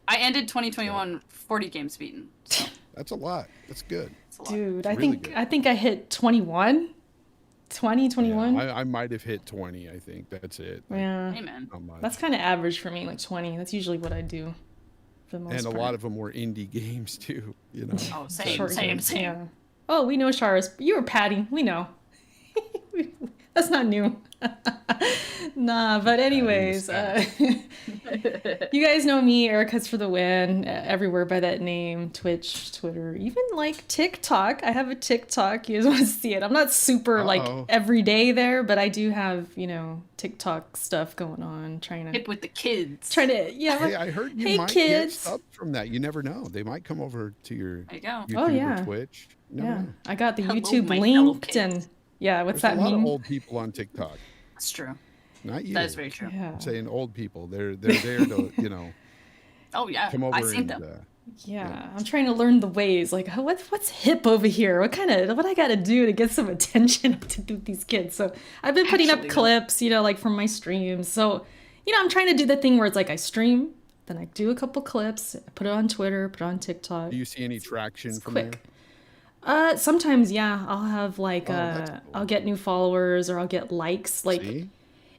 I ended 2021 40 games beaten. So That's a lot. That's good. it's a lot. Dude, really good. I think I hit 21. 21. Yeah, I might have hit 20. I think that's it. Like, Yeah. Hey, man. not much. That's kind of average for me, like 20. That's usually what I do for the most And a part. lot of them were indie games too. You know. Oh, same, Short same, games, same. yeah. Oh, we know Shara's. You were Patty. We know. That's not new. Nah, but anyways, you guys know me, Erica's for the win, everywhere by that name, Twitch, Twitter, even like TikTok. I have a TikTok. You guys want to see it? I'm not super like every day there, but I do have, TikTok stuff going on, trying to Hip with the kids. Hey, I heard you Hey, might kids. get subs from that. You never know. They might come over to your There you go. YouTube or Twitch. You never yeah. know. I got the Hello, YouTube my fellow linked kids. and yeah, what's There's that a lot mean? of old people on TikTok. That's true. Not you. That is very true. Yeah. I'm saying old people. They're there to Oh, yeah. come over I've seen and them. Yeah, I'm trying to learn the ways. Like, what's hip over here? What I got to do to get some attention to do these kids? So I've been putting up Actually, clips, like from my streams. So, I'm trying to do the thing where it's like I stream, then I do a couple clips, put it on Twitter, put it on TikTok. Do you see any traction from quick. there? Sometimes, yeah, I'll have like, that's cool. I'll get new followers or I'll get likes. Like, See?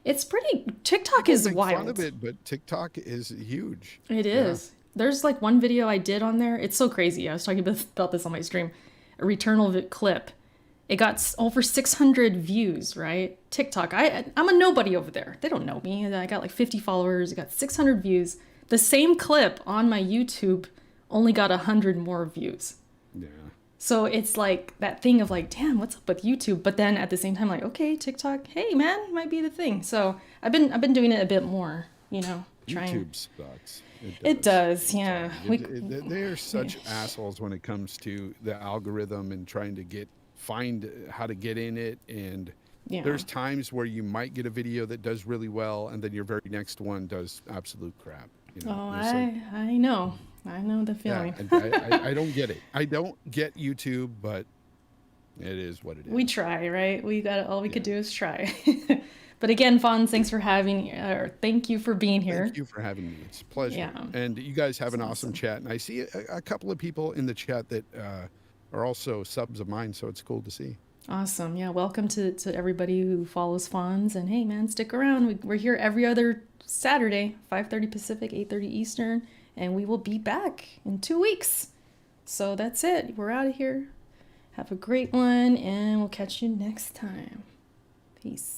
it's pretty. TikTok is Make wild. fun of it, but TikTok is huge. It is. There's like one video I did on there. It's so crazy. I was talking about this on my stream. A Returnal clip. It got over 600 views, right? TikTok. I'm a nobody over there. They don't know me. I got like 50 followers. I got 600 views. The same clip on my YouTube only got 100 more views. Yeah. So it's like that thing of like, damn, what's up with YouTube? But then at the same time, like, okay, TikTok, hey man, might be the thing. So I've been doing it a bit more, trying. YouTube sucks. It does, yeah. They're such assholes when it comes to the algorithm and trying to find how to get in it, and Yeah. There's times where you might get a video that does really well, and then your very next one does absolute crap. You know? Oh, Like, I know. I know the yeah, feeling. and I don't get it. I don't get YouTube, but it is what it is. We try, right? All we could Yeah. do is try. But again, Fonz, thanks for thank you for being here. Thank you for having me. It's a pleasure. Yeah. And you guys have It's an awesome chat. And I see a couple of people in the chat that are also subs of mine, so it's cool to see. Awesome. Yeah, welcome to everybody who follows Fonz. And hey, man, stick around. We're here every other Saturday, 5:30 Pacific, 8:30 Eastern, and we will be back in 2 weeks. So that's it. We're out of here. Have a great one, and we'll catch you next time. Peace.